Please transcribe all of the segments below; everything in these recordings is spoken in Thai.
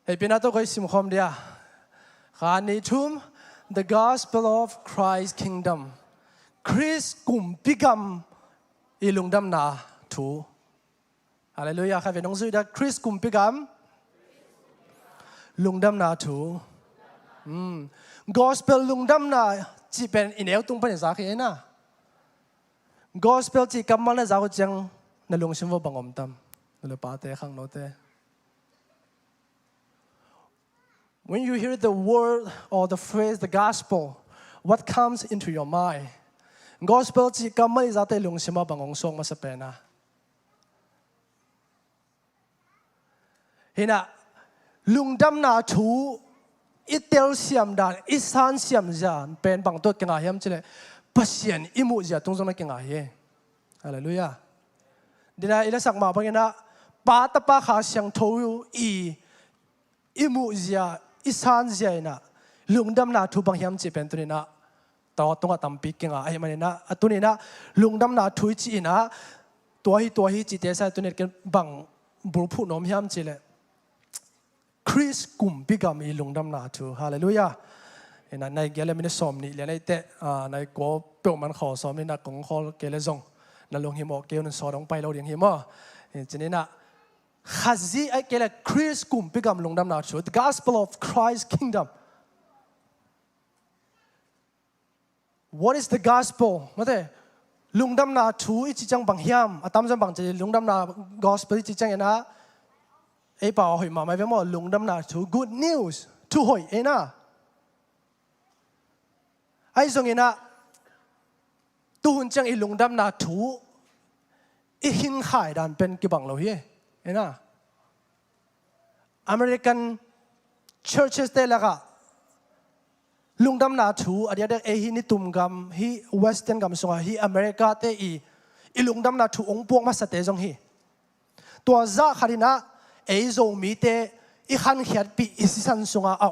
Hey, pinato ko simkhom dia. Kanitum the gospel of Christ kingdom. Chris kumpigam ilungdam na tu. Hallelujah. Kaya nung suy da Chris kumpigam lungdam na tu. Gospel lungdam na chỉ bên inel tung bên giá kia na. Gospel chỉ cầm mang na giáo chăng na lung sim vô bằng om tam. Na pa te khang no te. When you hear the word or the phrase, the gospel, what comes into your mind? Gospel chỉ cầm mang giá te lung sim vô bằng ong song mà sa pena. Hina lungdam na tu itel siam dan isan siam jan pen bang tot kenga hiam chile pasien imu ja tung zona kenga he. Hallelujah. Dina ila sak ma bangena pa ta pa kha siang tho I imu ja isan ja na lungdam na thu bang hiam chi pen tunina taw tonga tampi kenga ai manina atunina lungdam na thu chi na to hi chi te sa tunet ken bang bul phu nom hiam chile Chris kumpigam ilungdam na tu. Hallelujah. Ina nai gele mine som ni le nai te nai ko pe man kho som ni na kong khol gele zong na long himo ke un so dong pai lo ding himo chinina khazi ai gele Chris kumpigam lungdam na tu. The gospel of Christ kingdom. What is the gospel? Mate lungdam na tu I chi chang bang hiam atam jang bang je lungdam na gospel chi chang ena ai bảo hỏi mà mày với mọi lùng đâm nào chú good news chú hỏi ấy na ai dùng ấy na tu hun chăng lùng đâm nào chú hình khai đàn bên cái bằng lâu hi ấy na American churches đây là cả lùng đâm nào chú ở đây ấy hi ni tum gam hi Western gam song hi America te I lùng đâm nào chú ông buông mà sát te giống hi tua za kharina ấy rồi mi te I khăn khiat bị isisan sunga a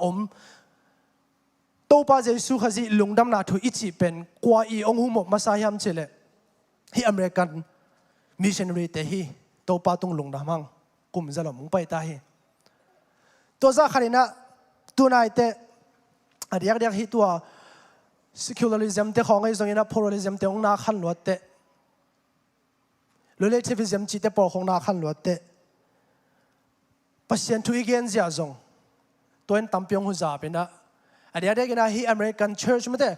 tô ba Giêsu khazi lungdam na thu ichi pen kwa I ong hu mo masayam chele hi American missionary te hi tô pa tung lungdam hang kum zalo mung pai ta hi to za kharina tunai te adiak hi tua secularism te khong ai zongina pluralism te ong na khan lot te relativism chi te por khong na khan lot te pasien tu igen zia zong toin tampiong hu za pena adia de gina hi American church mate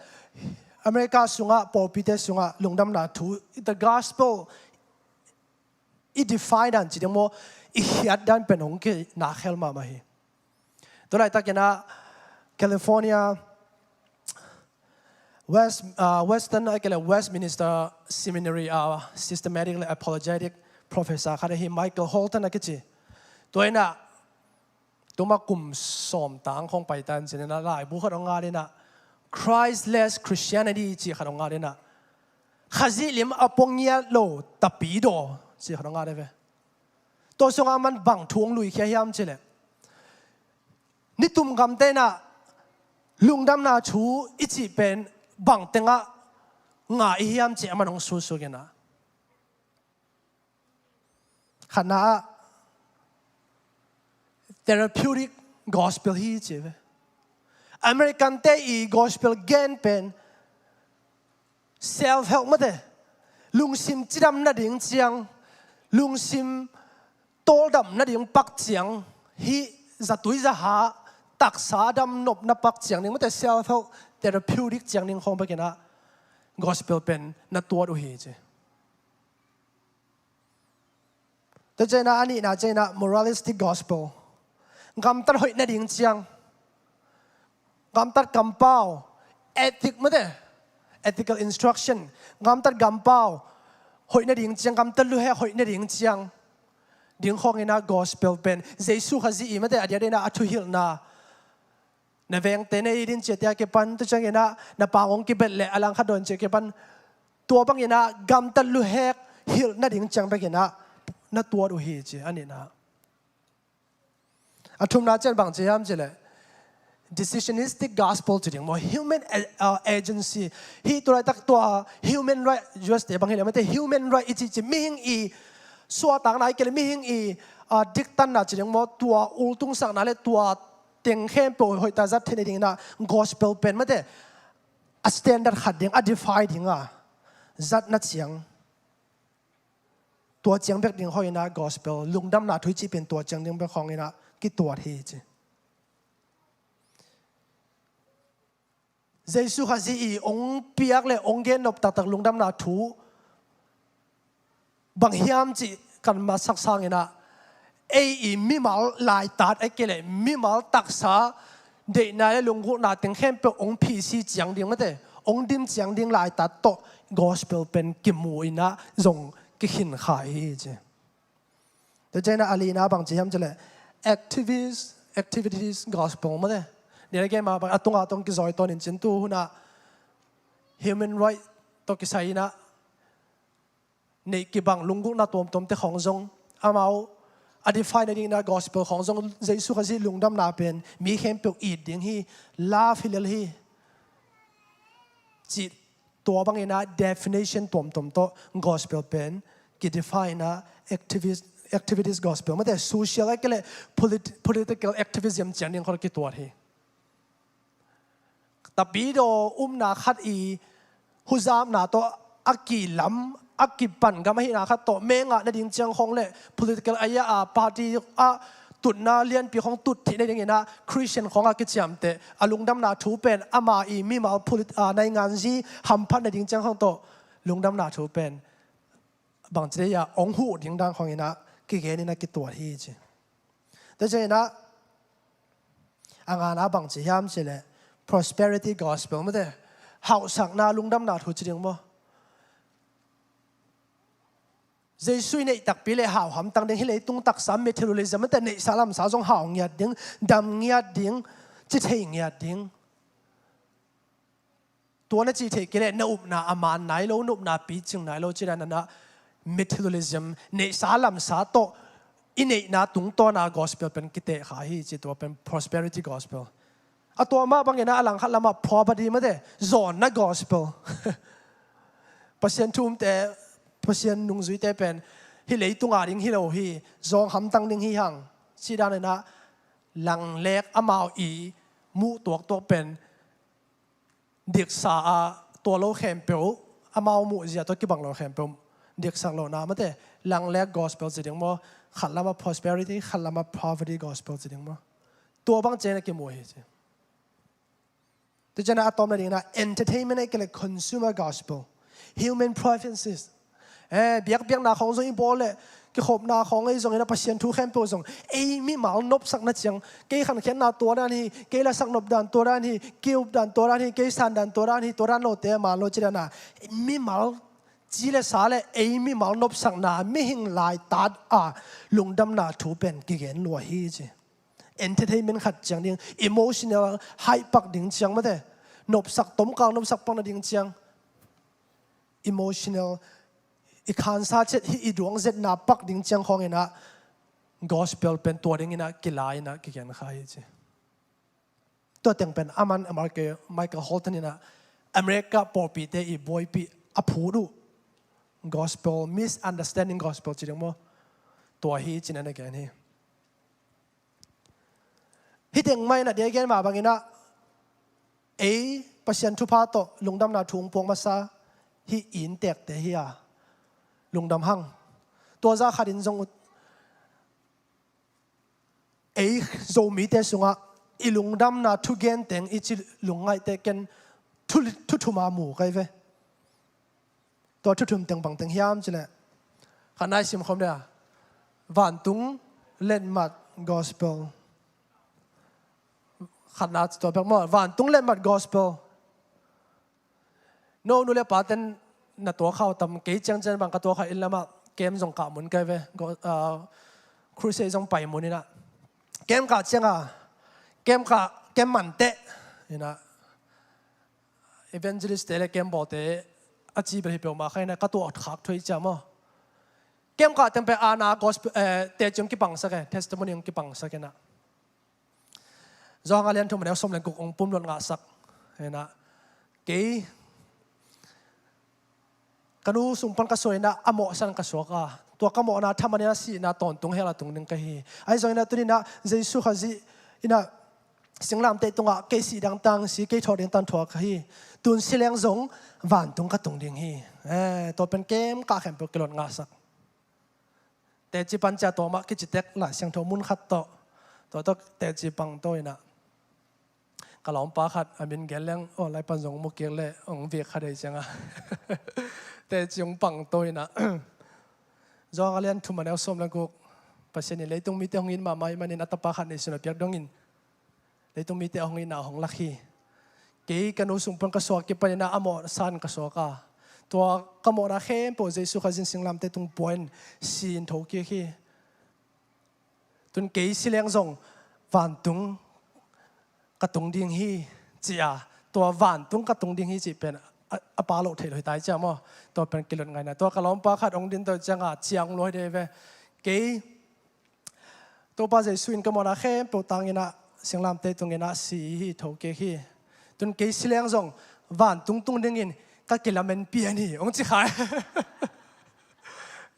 America sunga popite sunga lungdam na thu the gospel I define dan chi demo I hiat dan penong ke na khel ma ma hi to lai ta kena California Westminster Seminary systematically apologetic professor khare hi Michael Holton akichiตัวน่ะตัวมากุมสอมต่างของไปตันเจนน่ะหลายบุคคลองงานน่ะ Christless Christianity จีขนงงานน่ะข้าจิลิมอปงเงียโลตับปีโดจีขนงงานได้ไหมตัวสงฆ์มันบังทวงลุยแค่ยามเจเลยนี่ตุ่มกำเตน่ะลุงดำนาชูอิจิเป็นบังเตงะงาอิยามเจมันองสู้ๆกันนะขณะtherapeutic gospel hi cheve American te I gospel gen pen self help mate lungsim chidam na ding chiang lungsim toldam na ding pak chiang hi zatui za ha taksa dam nop na pak chiang ning mate self help therapeutic chiang ning khom bakena gospel pen na tuat u hi che to chena ani na chena moralistic gospel gam tar hoi na ding chiang gam tar kampao ethical instruction gam tar gampao hoi na ding chiang gam tar lu he hoi na ding chiang ding khong ina gospel pen Jesu khazi I mate adia na athu hil na veng te nei din che tia ke pan tu chang ina na pangong ki bet le alang khadon che ke pan tua bang ina gam tar lu he hil na ding chiang ba ke na tua du hi che ani na atum na chen bang cheyam chele decisionistic gospel chiding mo human agency hi torai tak to human right just te bang hi mate human right ichi chi ming I so tang nai kele ming I ดิกตันน่ะจริงๆว่าตัวอุลตุงสักนั่นแหละตัวเต็งเข้มเปหอยตาจัดเทนดิ่งน่ะ gospel เป็นไม่ได้standard ขัดดิ่งdefy ดิ่งจัดนัดเสียงตัวเจียงเบกดิ่งหอยนะ gospel ลุงดำน่ะทุยจีเป็นตัวเจียงดิ่งเบกของนี่นะกี่ตัวที่จีเยซูข้าซีองเปียกเลยองเกนนบตักลุงดำน่ะทูบางยามจีกันมาสักสางนี่นะมิมาลายตัดไอ้เกล่มิมาตักษาเด็กนายลุงกูน่าถึงเข้มเป็นองพีซีเจียงดิ่งไม่ได้องดิมเจียงดิ่งลายตัดโต gospel เป็นกิมวยนะส่งกิหินขายจีแต่เจน่าอาลีนะบางทียามจะเลย activities gospel ไม่ได้เนี่ยแกมาบางตรงกิจอยตอนนี้จินตูหุ่นนะ human right ตัวกิจายนะในกิบังลุงกูน่าตัวแต่ของจงอามาอธิฟายในดิ่งนะ gospel ของจงเยซูคริสต์ลุงดำนาเป็นมีเข้มเปลือกอีดดิ่งฮีลาฟิลฮีจิตตัวบางอย่างนะ definition ตัว gospel เป็นกิ define นะ activities gospel ไม่แต่ social อะไรก็เลย political activism เจียงดิ่งเขากี่ตัวที่แต่บีโดนาคัดฮุซามนาตัวอักกิลำอักกิปันก็ไม่นาคัดตัวเมงะในดิ่งเจียงของเลย political อายะปาร์ตี้ตุนนาเลียนปีของตุดที่ในอย่างนี้นะคริสเตียนของอากิจยามเตอลุงดำนาถูเป็นอามามีมาพูดในงานที่หัมพันในดิ่งเจียงของโตลุงดำนาถูเป็นบางทีอย่าองหูดิ่งดังของนี้นะกี่เกนี่นะกี่ตัวที่จีแต่เจนะอ่างานบางทียามเจเลย prosperity gospel ไม่ได้เฮาสักนาลุงดำนาถูจริงมั้ยเจสุยในตักปีเลยหาวหำตั้งเด้งให้เลยตุ้งตักสามเมทิโลเลซมันแต่ในสาลามสาวจงหาวเงียดดิ้งดำเงียดดิ้งจิตเฮงเงียดดิ้งตัวนั้นจิตเฮกิเลนอุบนาอามานไหนโลนุบนาปีจึงไหนโลจิรันนะเมทิโลเลซมในสาลามสาโตอินเนนาตุ้งตัวนา gospel เป็นกิเตะขาฮีจิตตัวเป็น prosperity gospel อะตัวมาบางอย่างนะหลังขัดละมา property ไม่ได้ zone นะ gospel เปอร์เซ็นต์ทุ่มแต่เพราะฉะนั้นนุ่งจุยเตเป็นฮิเลตุงอาดิงฮิโลฮีจงหำตังดิงฮิหังสิดานนะหลังเล็กอมาอีมูตัวเป็นเด็กสาตัวโลแคมเปลอมามูเสียตัวกิบังโลแคมเปลเด็กสังโลนาไม่ได้หลังเล็ก gospel จริงมั้งขัดละมา prosperity ขัดละมา poverty gospel จริงมั้งตัวบางเจนกิมวยจริงแต่เจนอะตอมนั่นเองนะ entertainment ก็เลย consumer gospel human preferencesเบียกนาของส่งอินโบเลยก็ขบนาของไอ้ส่งไอ้นักพัฒน์ทุกแคมป์ส่งมีหมานบสักนัดเชียงเกี่ยขันเขียนนาตัวด้านนี้เกี่ยละสักนบดันตัวด้านนี้เกี่ยวดันตัวด้านนี้เกี่ยสันดันตัวด้านนี้ตัวด้านโลเตะมาโลจิระนามีหมาจีเลสาเลยมีหมานบสักนาไม่หิงลายตัดลุงดำนาถูเป็นกี่เงินลัวฮีจี entertainment ขัดเชียงดิ่ง emotional ให้ปักดิ่งเชียงไม่ได้นบสักต้มกลางนบสักปังนาดิ่งเชียง emotionalอีกขันซาเจ็ดที่อีดวงเจ็ดนาปักดิ่งเชียงของเองนะ gospel เป็นตัวดิ่งนะกิลายนะกี่กันใครจีตัวแต่งเป็นอามันอเมริกาไมเคิลฮอลตันนี่นะอเมริกาปอปีเตอีบอยปีอภูรุ gospel misunderstanding gospel จริงมั้ยตัวฮีจีนั่นเองนี่ที่แต่งไม่นะเดี๋ยวแกมาบางทีนะปัจจัยทุพาโตลุงดำนาทุ่งพวงมาซาที่อินเตกเตียลุงดำหังตัวจ้าขัดินทรงโจมีเตสุงะอีลุงดำนาทุเกนเต็งอีจิลุงไงเตกันทุมาหมู่ไงเว้ตัวทุมเต็งบังเต็งยามจิเลยขณะสิมคมเนี่ยวันตุงเล่นมัด gospel ขณะตัวแบบว่าวันตุงเล่นมัด gospel โน่นเลยป่าเต็นน่ะตัวเข้าทำเกี่ยงบางกับตัวเขาอินแล้วมาเกมส่งกลับเหมือนกันเว้ยครูเซย์ส่งไปหมดนี่นะเกมกับเชียงเกมมันเตะนี่นะอีเวนต์ลิสต์เลยเกมบอลเตะอาชีพที่เปลี่ยนมาใครนะก็ตัวอดขับถอยจำมั้งเกมกับเต็มไปอาณา gospel เตะจงกี่ปังสักแค่ testimony จงกี่ปังสักแค่นะจองอาเลียนทุ่มเดียวสมเลนกุกองปุ่มล้วนงาสักนี่นะกี่กระดูสุ่มปันกระสวยนะอโมสันกระสวก ตัวกมอนาทำมันนะสินาตอนตรงเฮลาตรงนึงก็เฮไอ้ส่วนนั้นตัวนี้นะเยซูเขาสิอินะสิงลามเตตรงอ่ะเกสีดังตังสีเกทอดังตันทัวก็เฮตุนสิเลียงซงวันตรงก็ตรงดึงเฮตัวเป็นเกมกาแข่งเปกลอนงาสักแต่จีปันจะตัวมากิจเต็กหลายเสียงทมุนขัดตัวแต่จีปังตัวนะกะหล่อมปาขัดอามินเกลเลงโอ้ไรปันซงมุกเกลเล่องเวียขัดได้จังอ่ะแต่จีงปังตัวนะจองอะไรนั่นทุ่มมันเอาส้มแล้วกูปัจจุบันเลยต้องมีเตะหงอินมาไม่มันในนัตตาปาขัดในส่วนเปียกดงอินเลยต้องมีเตะหงอินหนาหงลักฮีเกี่ยกันอุสุมปังกระสวกเก็บไปในอโมสันกระสวกตัวกมอนาเข้มปวดใจสุขจินสิงลำเตตุงปวนซีนทุกข์ขี้ตุนเกี่ยสิเลี้ยงส่งวันตุงกระตุงดิ่งฮีจีอาตัววันตุงกระตุงดิ่งฮีจีเป็นอปาโลเทลอยตายจ้ามั้งตัวเป็นกิโลไงนะตัวกระล้อมปลาขัดองดินตัวจังอาเจียงลอยเดเวเกี่ยตัวป้าใจสุนกมอนาเข้มปวดตังยินะสิงลำเตตุงยินะสีฮีทุกข์ขี้ตุนเกี่ยสิเลี้ยงส่งวันตุงตุงดิ่งยินก็กินแล้วมันเปลี่ยนนี่องค์จีขาย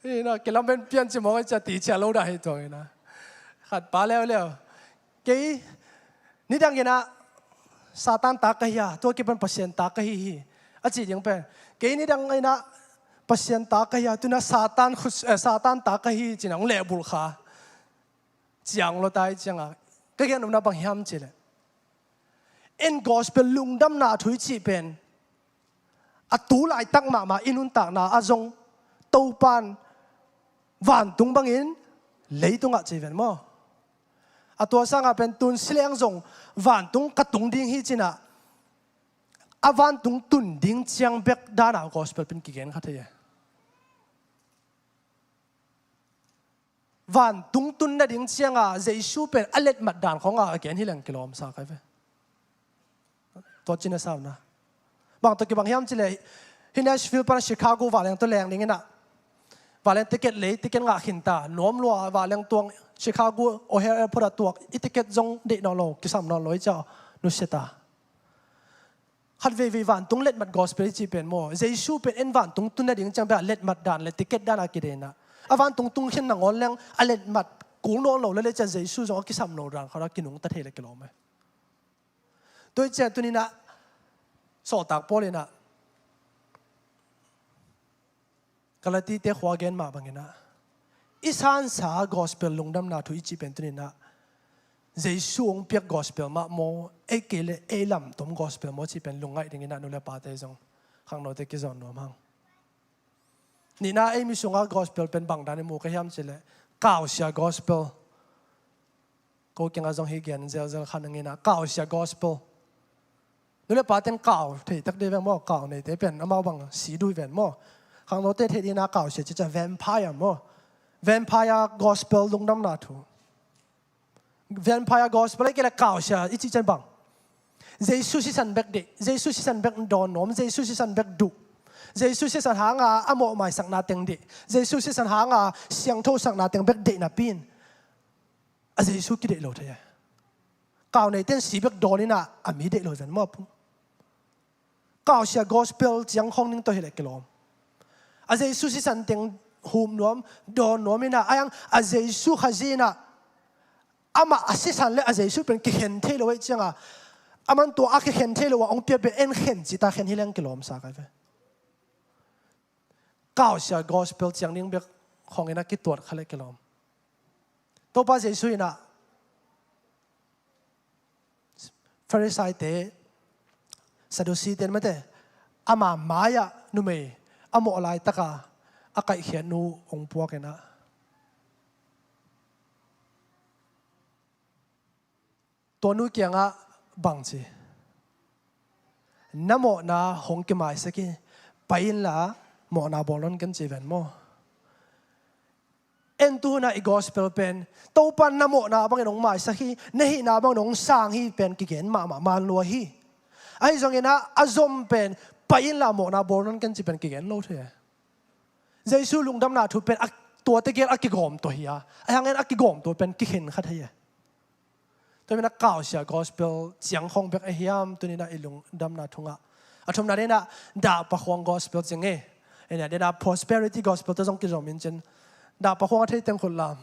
นี่นะกินแล้วมันเปลี่ยนจะมองจะตีเชลล์ได้ตัวนี้นะขัดปลาแล้วกี่นี่ดังยังนะซาตานตากะยาตัวกี่เป็นเปอร์เซ็นต์ตากะฮีอาจียังเป็นกี่นี่ดังไงนะเปอร์เซ็นต์ตากะยาตัวนั้นซาตานตากะฮีจีนังเล่บุลขาจียงเราตายจังอ่ะก็แค่นุ่มนับางยามจีเลยเอ็นกอสเป็นลุงดำนาถุยจีเป็นอัตูไลตักมาอินุนตักนาอาจงตูปันวันตุงบังอินเลยตุงอาจีเวนมั้งอัตัวสังอาเป็นตุนสิเลียงจงวันตุงกระตุงดิ่งฮิจินะอาวันตุงตุนดิ่งเชียงเบกดานากอสเปลเป็นกี่เกณฑ์ขัดเยวันตุงตุนนั่นดิ่งเชียงเจสูเป็นอเล็ดมัดดานของเกณฑ์ที่เลี้ยงกิโลมสักไว้ตัวจีนสาวนะบางตัวกี่บางยามจิเลยที่นัชฟิลป์ปนชิคาโกวาเลงตัวแรงนี่ไงนะวาเลงติเกตเลยติเกตงาหินตาโน้มลัววาเลงตัวชิคาโกโอเฮอร์พอดตัวอิติเกตจงเด็กนอโลกิสามนอโลอีจ้านุสตาขัดเววีวันตุงเล็ดมัดกอสเปริจิเป็นโมเจสูเป็นเอ็นวันตุงตุนนั่นดิ่งจังแบบเล็ดมัดดานเล็ดติเกตดานอากิเดนะอาวันตุงเห็นหนังอ่อนแรงอเล็ดมัดกูนอโลเลยจะเจสูจงกิสามนอดานเขาเรากินุงตะเทเลกิโลไหมโดยเจ้าตัวนี้นะสอดตากโปเลยนะกาลตีเตะขวาเกนมาบางอย่างนะอิสานสากอสเปลลงดำนาทุยจีเป็นตัวนี้นะเจสูองเปียกกอสเปลมาโมเอเกเลเอลัมตมกอสเปลโมจีเป็นลงไงอย่างนี้นะนู่นแหละปาเตจงข้างโน้ตเตกิจอนนวมหังนี่นะเอมิสุงากอสเปลเป็นบางด้านในหมู่ขยำเจเลก้าวเสียกอสเปลก็เก่งอาจงฮิเกนเจลขันอย่างนี้นะก้าวเสียกอสเปลนู่นแหละปาเต็งก้าวที่ตักเดวันโมก้าวเนี่ยเป็นอามาบังสีดูเวนโมข้างโน้ตเตที่น่าก้าวเสียจะแวมไพร์โมแวมไพร์กอสเปลลงน้ำหนักถูแวมไพร์กอสเปลก็เลยก้าวเสียอีจิจันบังเจสุสิสันเบกเดเจสุสิสันเบกดอนนอมเจสุสิสันเบกดุเจสุสิสันหางอโมไม่สังนาเต็งเดเจสุสิสันหางเสียงโทสังนาเต็งเบกเดนับปีนเจสุกิเดโลเทียก้าวในเต้นสีเบกดอนนี่นะอามีเดโลเวนมอปุ่งก้าวเสียกอสเปลจังห้องนึงตัวเฮเลกิโลเจสุสิสันเต็งหุมนอมดอนนอมนี่นะอายังเจสุขจีนะอามาอาศิสันเลเจสุเป็นกิเห็นเทโลไว้จังอามันตัวอากิเห็นเทโลว่าองเปียเป็นเอ็นเห็นจิตาเห็นฮิเลงกิโลมสักไว้ก้าวเสียกอสเปลจังนิ่งเบกของเอ็นักกิตัวเขาเลกิโลมตัวป้าเจสุนะฟาริสัยเตซาดูซีเตนมาเตอามามายะนุเมอโมอะไรตะกาอากัยเขียนนูองพวกนะตัวนู้เกียงะบังจีน้ำโมนาหงกิมายสักไปอินละโมนาบอลอนกันจีเวนโมเอ็นตัวน่ะอีกอสเปลเป็นตัวปันน้ำโมนาบางอย่างหมายสักเนหินาบางอย่างสร้างฮีเป็นกิเกนมาลัวฮีไอ้ตรงนี้นะอาจมเป็นไปอินละโมนาบอลอนกันจีเป็นกิเกนโลเทียเจสูลุงดำนาถูกเป็นตัวตะเกียบอักกิกอมตัวเฮียไอ้ทางนั้นอักกิกอมตัวเป็นกิเห็นขัดเฮียตัวนี้นักก่าวเสียกอสเปลเสียงของเบกไอ้เฮียมตัวนี้นะไอ้ลุงดำนาทุ่งอ่ะอาชมนาเนี่ยนะด่าปะควงกอสเปลจังเงี้ยเนี่ยเดี๋ยวนะ prosperity gospel ตัวจงกิจอมินเจน ดาบประคองที่เต็มคนลาม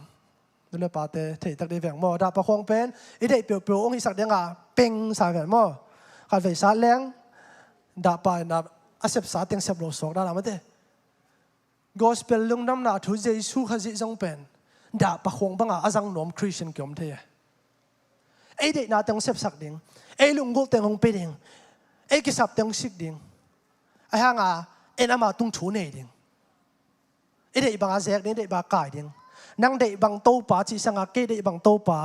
ดูแลปาเต้ที่ตักได้แฝงหม้อดาบประคองเป็นอีเด็กเปลี่ยวๆองค์ที่สักเดียงอ่ะเป่งสายแฝงหม้อขัดไฟสาแรงดาบไปดาบอาเสบสาเตียงเสบโลสอกได้หรือไม่เต้ gospel ลุงน้ำนาทุเจสูขจิจงเป็นดาบประคองบังอ่ะอาจังหนอมคริสเตียนเกี่ยมเท่ไอเด็กนาเตียงเสบสักเดียงไอลุงกูเตียงองไปเดียงไอกิสับเตียงสิกเดียงไอห่างอ่ะเอ็นอามาตุงชูเนเดียงไอเด็กบางอาเซกเด็กบางกายเดียงนังเด็กบางโตป่าจีสังอาเกเด็กบางโตป่า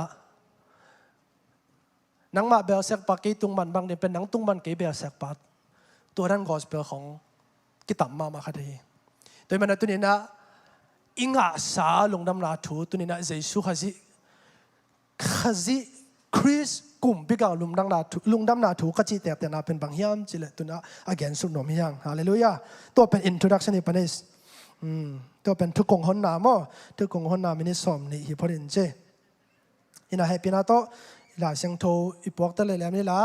นังมาเบลเซกปากีตุงมันบางเด็กเป็นนังตุงมันเกเบลเซกปาตัวนั้นก็เป็นของกิตามมาคดีโดยมันตัวนี้นะอิงอาสาลงดำนาถูตัวนี้นะเจสุขจิคริสกลุ่มพิการลุงดำนาถูขจิแต่นาเป็นบางยามจิเลตัวนั้น again สุดหนุ่มยังฮาเลลูยาตัวเป็น introduction นี่ปนิสตัวเป็นทุกกงหนนามทุกกงหนนามินิสอมนี่ฮิพอรินเจอินาเฮปินาโตลาเซงโทอีพวกตะเลแล้วนี่ละ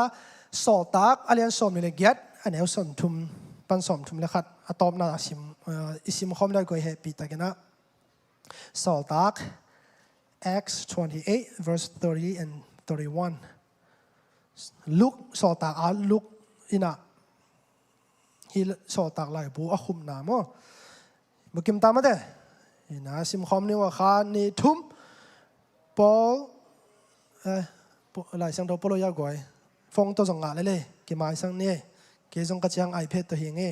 สอตักอาเลียนสอมนี่เลยเกียรอันนี้สอนทุมปันสอมทุมเลยขัดอะตอมนาซิมอิซิมคอมได้ก็เฮปิตะกันนะสอตัก Acts 28 verse 30 and 31ลุกสอตักลุกอินะฮิสอตักไหลบูอาคุมนามบุกิมตามมาเด้อินะซิมคอมนี่ว่าขานี่ทุมปอลหลายสังโตปโลยากวยฟงตัวสงงาเลยกี่ไม้สังนี่เกี่ยงกระเจียงไอเพชรตัวเฮงเอ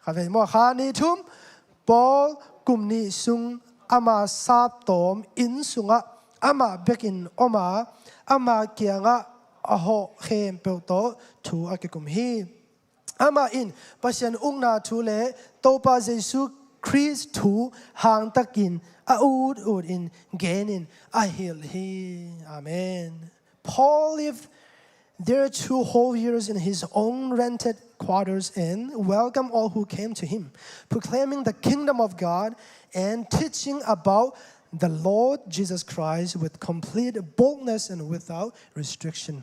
ข้าพเจ้าขานี่ทุมปอลกลุ่มนี้ซุงอามาซาบตอมอินซุงะอามาเบกินอมาอามาเกียงะอโหเข้มเปลโตทูอาเกกุมฮีอามาอินปัจจัยองนาทูเลโตปาเจสุคริสทูหางตะกินอูดอินเกนินอาฮิลฮีอาเมน Paul lived there 2 whole years in his own rented quarters and welcomed all who came to him, proclaiming the kingdom of God and teaching about the Lord Jesus Christ with complete boldness and without restriction.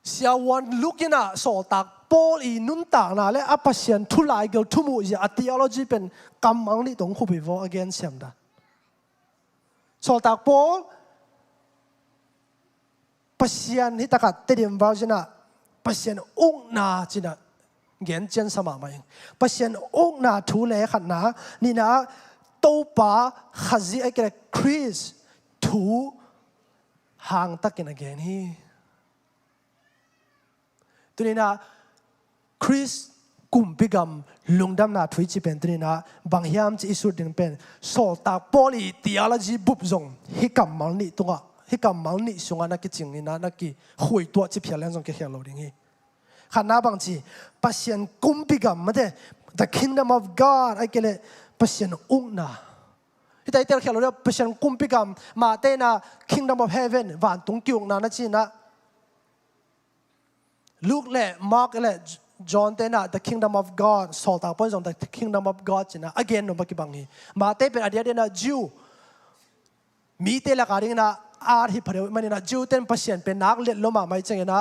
เสียวันลุกินะสอตักปอลีนุนต่างนะและอัปเสียนทุลายเกลทุมุยาทีโอโลจีเป็นกำมังนี่ตรงคู่ไปวอ against เสียมดาสอตักปอลปัสยานที่ตะกัดเตรียมวาจินะปัสยานองนาจินะเงี้ยเจนสมาไหมปัสยานองนาทุเลขันนะนี่นะโตป้าขจิไอ้เกลคริสทูห่างตะกินเงี้ยนี่ตัวนี้นะคริสกลุ่มพิกรรมลุงดำนาทวิจิเป็นตัวนี้นะบางยามจะอิสุดดึงเป็นโซตาโพลีทีโอโลจีบุบจงฮิกรรมมันนี่ตัวฮิกรรมมันนี่ส่งนักกิจงนี่นะนักกิคุยตัวจิเพียรแล้วจงเกี่ยวกับนี้ขณะบางทีปัจจัยกลุ่มพิกรรมมันเด the kingdom of God ไอ้เกลปัจจัยอุ้งนะที่แต่เตลเกี่ยวกับปัจจัยกลุ่มพิกรรมมาเตนะ kingdom of heaven วันตรงกิ้งนะนั่นจีนะลูกเล่มาร์กเล่จอห์นเต้น่ะ the kingdom of God สอดตาปนส่ง the kingdom of God จีน่ะ again นบกิบังฮีมาเต้เป็นอดีตเดน่ะ Jew มีเตละการิงน่ะอาร์ฮิพเรวมันน่ะ Jew เต้นพัศยันเป็นนักเลี้ยลมาไม่ใช่น่ะ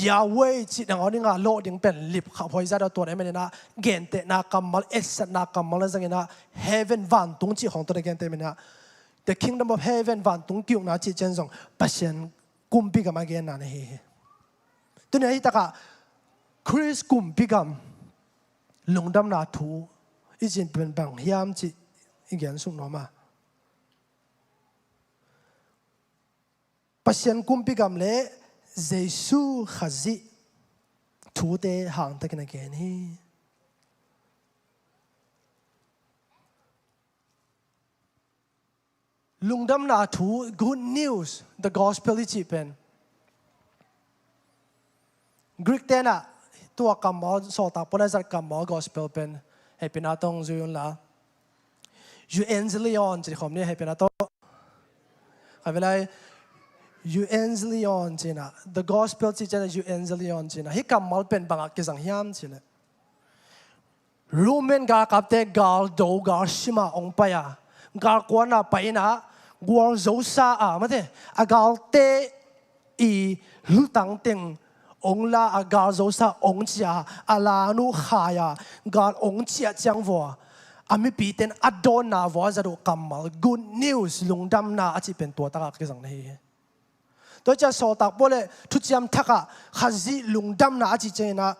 ยาเวจีนังอันนี้น่ะโลดิงเป็นลิบขับหอยซาดตัวไหนมันน่ะเกณฑ์เตน่ะกัมมัลเอสน่ะกัมมัลนั่นน่ะ heaven วันตรงจีของตัวเกณฑ์เตมันน่ะ the kingdom of heaven วันตรงกิ้งน่ะจีเจนส่งพัศยันกุมปีกับมาเกณฑ์น่ะเนี่ยตัวนี้ตะกะคริสกลุ่มพิกรรมลงดำนาทูอีจินเป็นบางยามจิอีกอย่างสุนทรมาปัจจัยกลุ่มพิกรรมเล่เจสุขจิทูเตห่างตะกันเกนี่ลงดำนาทู good news the gospel อีจิเป็นกรีกเตน่ะตัวคำว่าสอดตาปนจากคำว่า gospel เป็นให้เป็นอาตงจุยนละยูเอ็นซิลิออนจีคำนี้ให้เป็นอาตงใครเวลายูเอ็นซิลิออนจีน่ะ the gospel จีจะยูเอ็นซิลิออนจีน่ะให้คำว่าเป็นบางกิจสังยามจีน่ะรูเมนกากับเตกาลโดกาชิมาองไปอ่ะกาลกวนอ่ะไปนะกวนโจซาอ่ะมาเถอะกาลเตอีลุตังเต็ง ông la à gar zo sa ông chia ala nu khaya gar ông chia chang vo ami pi ten adon na vo za do kamal good news lungdam na achi pen to ta ka jang nei to cha so tak bole thu chiam thaka khazi lungdam na achi chena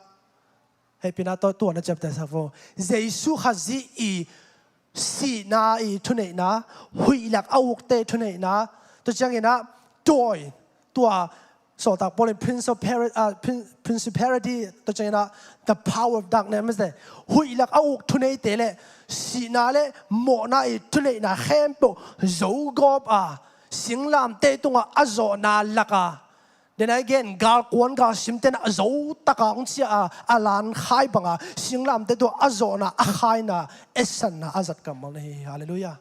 he pina to na chapter sa vo jesu khazi I si na I thunei na hui lak awuk te thunei na to chang ina toy tua so that principality to China the power of darkness de hui lak au thunei te le si na le mo na I thunei na khem po zo gop a singlam te tunga azo na laka then again gal kwon ga simten azo takang chia alan khai banga singlam te to azo na a khai na esan na azat kamal hi hallelujah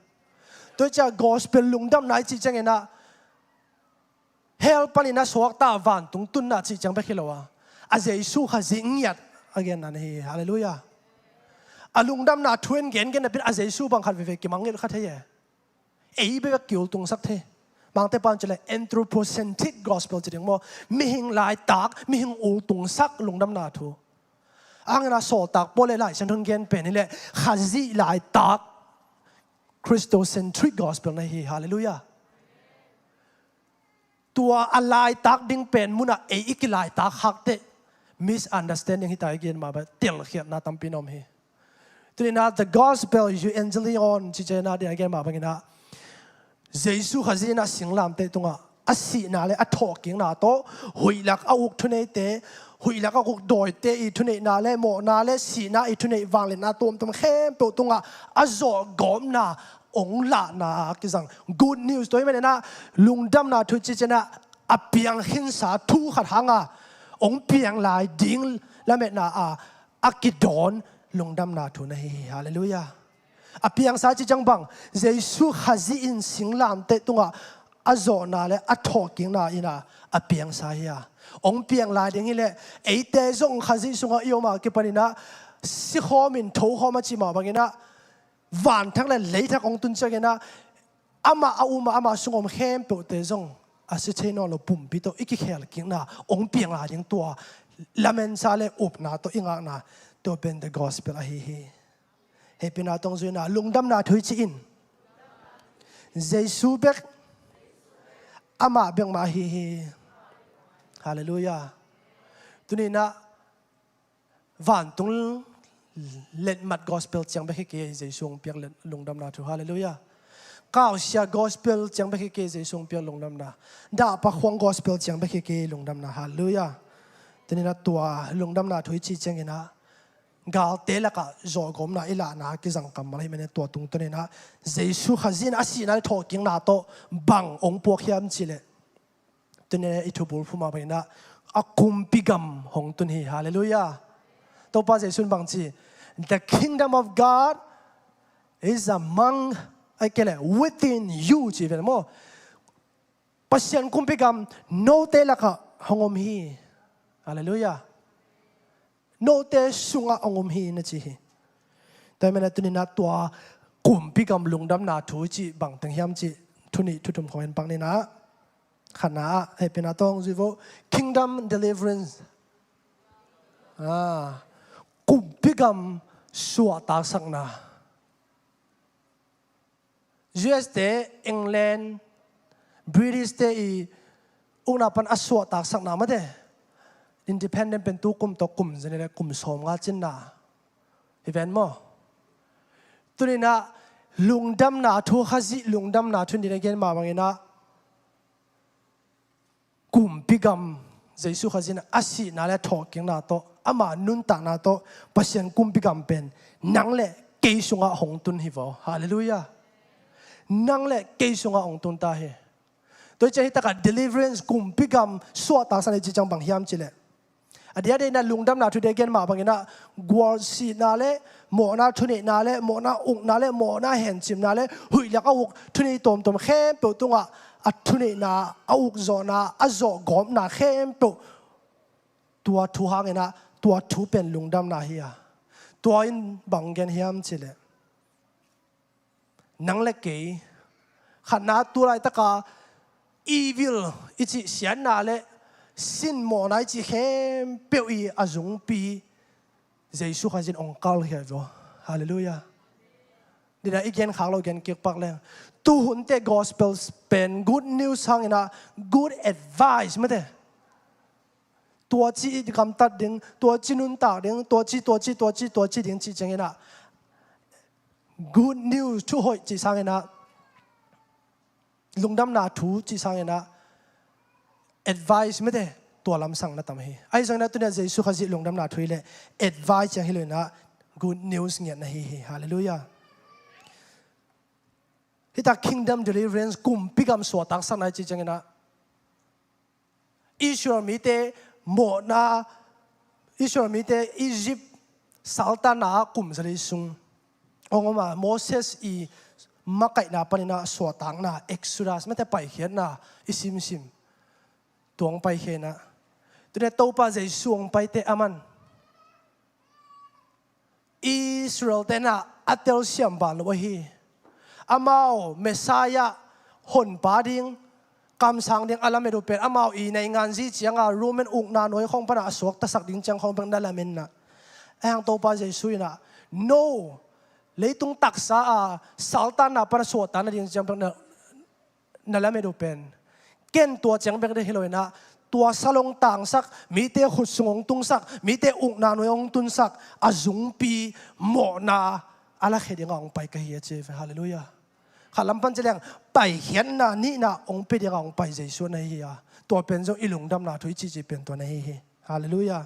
to cha gospel lungdam nai chi changena help panina suak ta van tung tun na chi chang ba khilowa a jesu kha jing yat again nan hi hallelujah alung dam na thuen gen gen bit a jesu bang khat ve ki mang nge kha the ye ei be kyul tung sak the mang te pan chele anthropocentric gospel chi ding mo mi hing lai tak mi hing ul tung sak lung dam na thu ang na so tak pole lai san thun gen pen ni le khazi lai tak christocentric gospel na hi hallelujah tua alai tak ding pen muna e ikilai tak hak te misunderstanding hi tai gen ma ba tel khiat na tam pinom hi tunina the gospel evangelion chi chena de again ma bangina jesu khazina singlam te tunga asi na le a thoking na to huilak auk thunei te huilak auk doi te I thunei na le mo na le si na I thunei wang le na tom khem pe tunga azo gom na ong la na kisang good news toy mena na lungdam na thu chi chena apiang hinsa thu khat hanga ong piang lai ding la me na a akidon lungdam na thu na hi hallelujah apiang sa chi chang bang jesu khazi in singlam te tunga azo na le athoking na ina apiang sa ya ong piang lai ding le ei te zong khazi sunga yoma ke panina si khomin tho khoma chi ma bangina van thang le lei thak ong tun chagena ama ama sungom khem pe te zong asi cheno lo pum pi to iki khel king na ong piang la ding to lamen sa le up na to inga na to ben the gospel a hi he pina tong zuina lungdam na thui chi in jesu bek ama beng ma hi hallelujah tunina van tung let mat gospel chang ba ke jesu piak lungdam na thu hallelujah kaw sia gospel chang ba ke jesu piak lungdam na da pa khwang gospel chang ba ke lungdam na hallelujah tenina tua lungdam na thui chi chang ina gal te la ka zo gom na ila na ki jang kam mai mene to tung tenina jesu khazin asi na thoking na to bang ong po khiam chile tenina itubul phuma baina akum pigam hong tun hi hallelujah to pa jesu bang chi the kingdom of God is among within you chi vel mo pasien kumpigam no te la ka hongom hi hallelujah no te sunga ongom hi na chi ta mena tunina tua kumpigam lungdam na thu chi bang tang hiam chi thuni thutum khoen pang ni na khana he pena tong jivo kingdom deliverance kumpigam suwa ta sakna US te England British te I una pan aswa ta sakna ma de independent pen tu kum to kum jene kum som nga chin na event mo tunina lungdam na thu khazi lungdam na thu ni gen ma bangena kumpigam jesu khazina asi na le thoking na to ama nun ta na to pasien kumpigam pen nangle keisunga hongtun hi vo hallelujah nangle keisunga hongtun ta he to chahi taka deliverance kumpigam swata sane chi chang bang hiam chile adia de na lungdam na thu de gen ma bangena gwal si na le mo na thune na le mo na uk na le mo na hen chim na le hui la ka uk thune tom tom khem pe tunga athune na auk zo na azo gom na khem pe tua thu hangena tua thu pen lungdam na hiya tua in bangen hiam chile nang le ke khana tu lai taka evil ichi sian na le sin mo nai chi khem peu i azung pi Jesu kha jin ong kal he vo hallelujah dina igen khang lo gen kik pak le tu hun te gospel pen good news hang ina good advice mate ตัวจีกำตัดดึงตัวจีนุนตาดึงตัวจีดึงจีจังเงินะ good news ช่วยจีสังเงินะลุงดำนาถูจีสังเงินะ advice ไม่ได้ตัวลำสั่งนะตั้มเฮไอ้สังนะตัวเนี่ยเจสุขจิลุงดำนาถูเลย advice จังเฮเลยนะ good news เงี้ยนะเฮฮาเลลูยาที่ตา kingdom deliverance กลุ่มพิกรรมสวดตักสังนะจีจังเงินะอิสราเอลมีเตโมนาอิสราเอลมีแต่อียิปต์ซาลตานากลุ่มสลิซุงองค์มาโมเสสอีมักไก่นาปนินาสวตังนาเอ็กซ์รัสไม่แต่ไปเขียนนาอิซิมตัวไปเขียนนะตัวนี้โตป้าใจส่วงไปเตะอามันอิสราเอลเตน่าอัตเตลเซียมบานวะฮีอามาเมสายาหนปาดิงคำสั่งเดียงอาลาเมดูเป็นอามาอีในงานจีเจียงอารูเมนอุกนาหน่วยของพระอาสวกตะสักดิ่งจังของเป็นนั่นแหละมินนะไอ้หางโตป้าเจสุยนะ no เลยตุงตักษาสัลตานาพระสวดตานะดิ่งจังเป็นนั่นแหละเมดูเป็นเกณฑ์ตัวจังเป็นได้เฮโลยนะตัวสลงต่างสักมีเตะขุดสงตุงสักมีเตะอุกนาหน่วยองตุนสักอาจุงปีโมนาอาลาเขดีงองไปกันเฮียเจฟฮาเลลูยาขันลำพันจะเลี้ยงไปเขียนนานี่นาองไปเดียงองไปใจส่วนในเฮียตัวเป็นจงอิลุงดำนาทุยจีเป็นตัวในเฮียฮาเลลูยา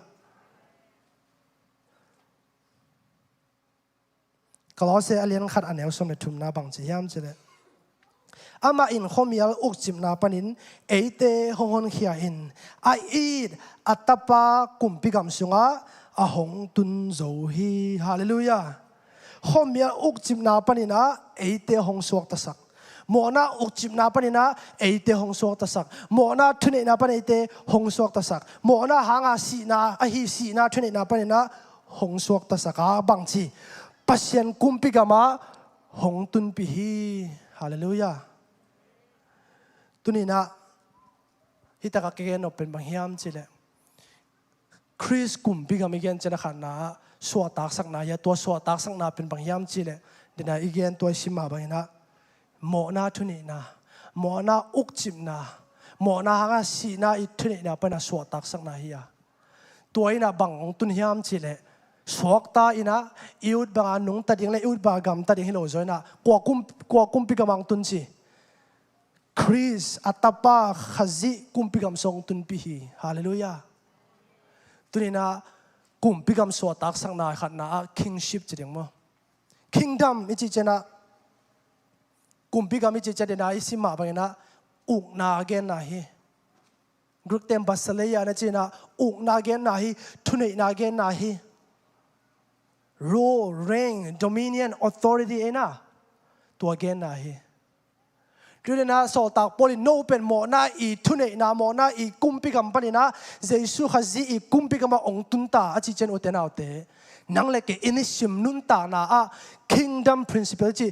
กลอเซอเลียนขัดอันเอลสมัยทุ่มนาบังจียามเจเลยอามาอินขมิลอุกจิมนาปนินเอเตหงหงเขียอินไออีดอัตตปากุมปิกัมสุงะอาหงตุนโซฮีฮาเลลูยาขมิลอุกจิมนาปนินะเอเตหงสวกตะสักโมนาอุกจิมนาปนินะเอเตหงสวกตะสักโมนาทุเนนาปนิเตหงสวกตะสักโมนาหางาสีนาอหิสีนาทุเนนาปนินะหงสวกตะสักบังจีปัสยันกุมปิกามาหงตุนปิฮีฮาเลลูยาตุนีนะฮิตากะเกนอเป็นบางยามจิเลคริสกุมปิกามิเกนเจนะขันนาสวดตักสักนายตัวสวดตักสักนาเป็นบางยามจิเลเดน่าอีเกนตัวชิมาบางนะโมนาทุนีนะโมนาอุกจิมนะโมนาหางาสีนาอิทุนีนะเป็นสวดตักสักนาฮียตัวอินะบางตุนยามจิเลสวกตาอินะอิวดบางนุงตัดยังเลยอิวดบางกำตัดยังฮิโลจอยนะกว่ากุมปิกามังตุนจีคริสอัตปาขจิกุมปิกามทรงตุนปิฮีฮาเลลูยาตุนีนะกุมปิกามสวดตักสังนาขันนาคิงชิปจะเดียงมั้งคิงดัมอิจิเจนะกุมปิกามอิจิเจเดนะอิสิมาบางนะอุกนาเกนนาฮีกรุกเต็มบัสเลยานะจีนะอุกนาเกนนาฮีทุเนนาเกนนาฮีrule reign dominion authority เองนะตัวเกนนาฮีดูเลยนะสอตักพอลิโนเป็นโมนาอีทุเนนาโมนาอีกุมปิกัมปนินะเจสุขจีอีกุมปิกัมองตุนตาอาจิเจนอุเทนเอาเตนังเล็กอินิชิมนุนตานาอะ kingdom principle จี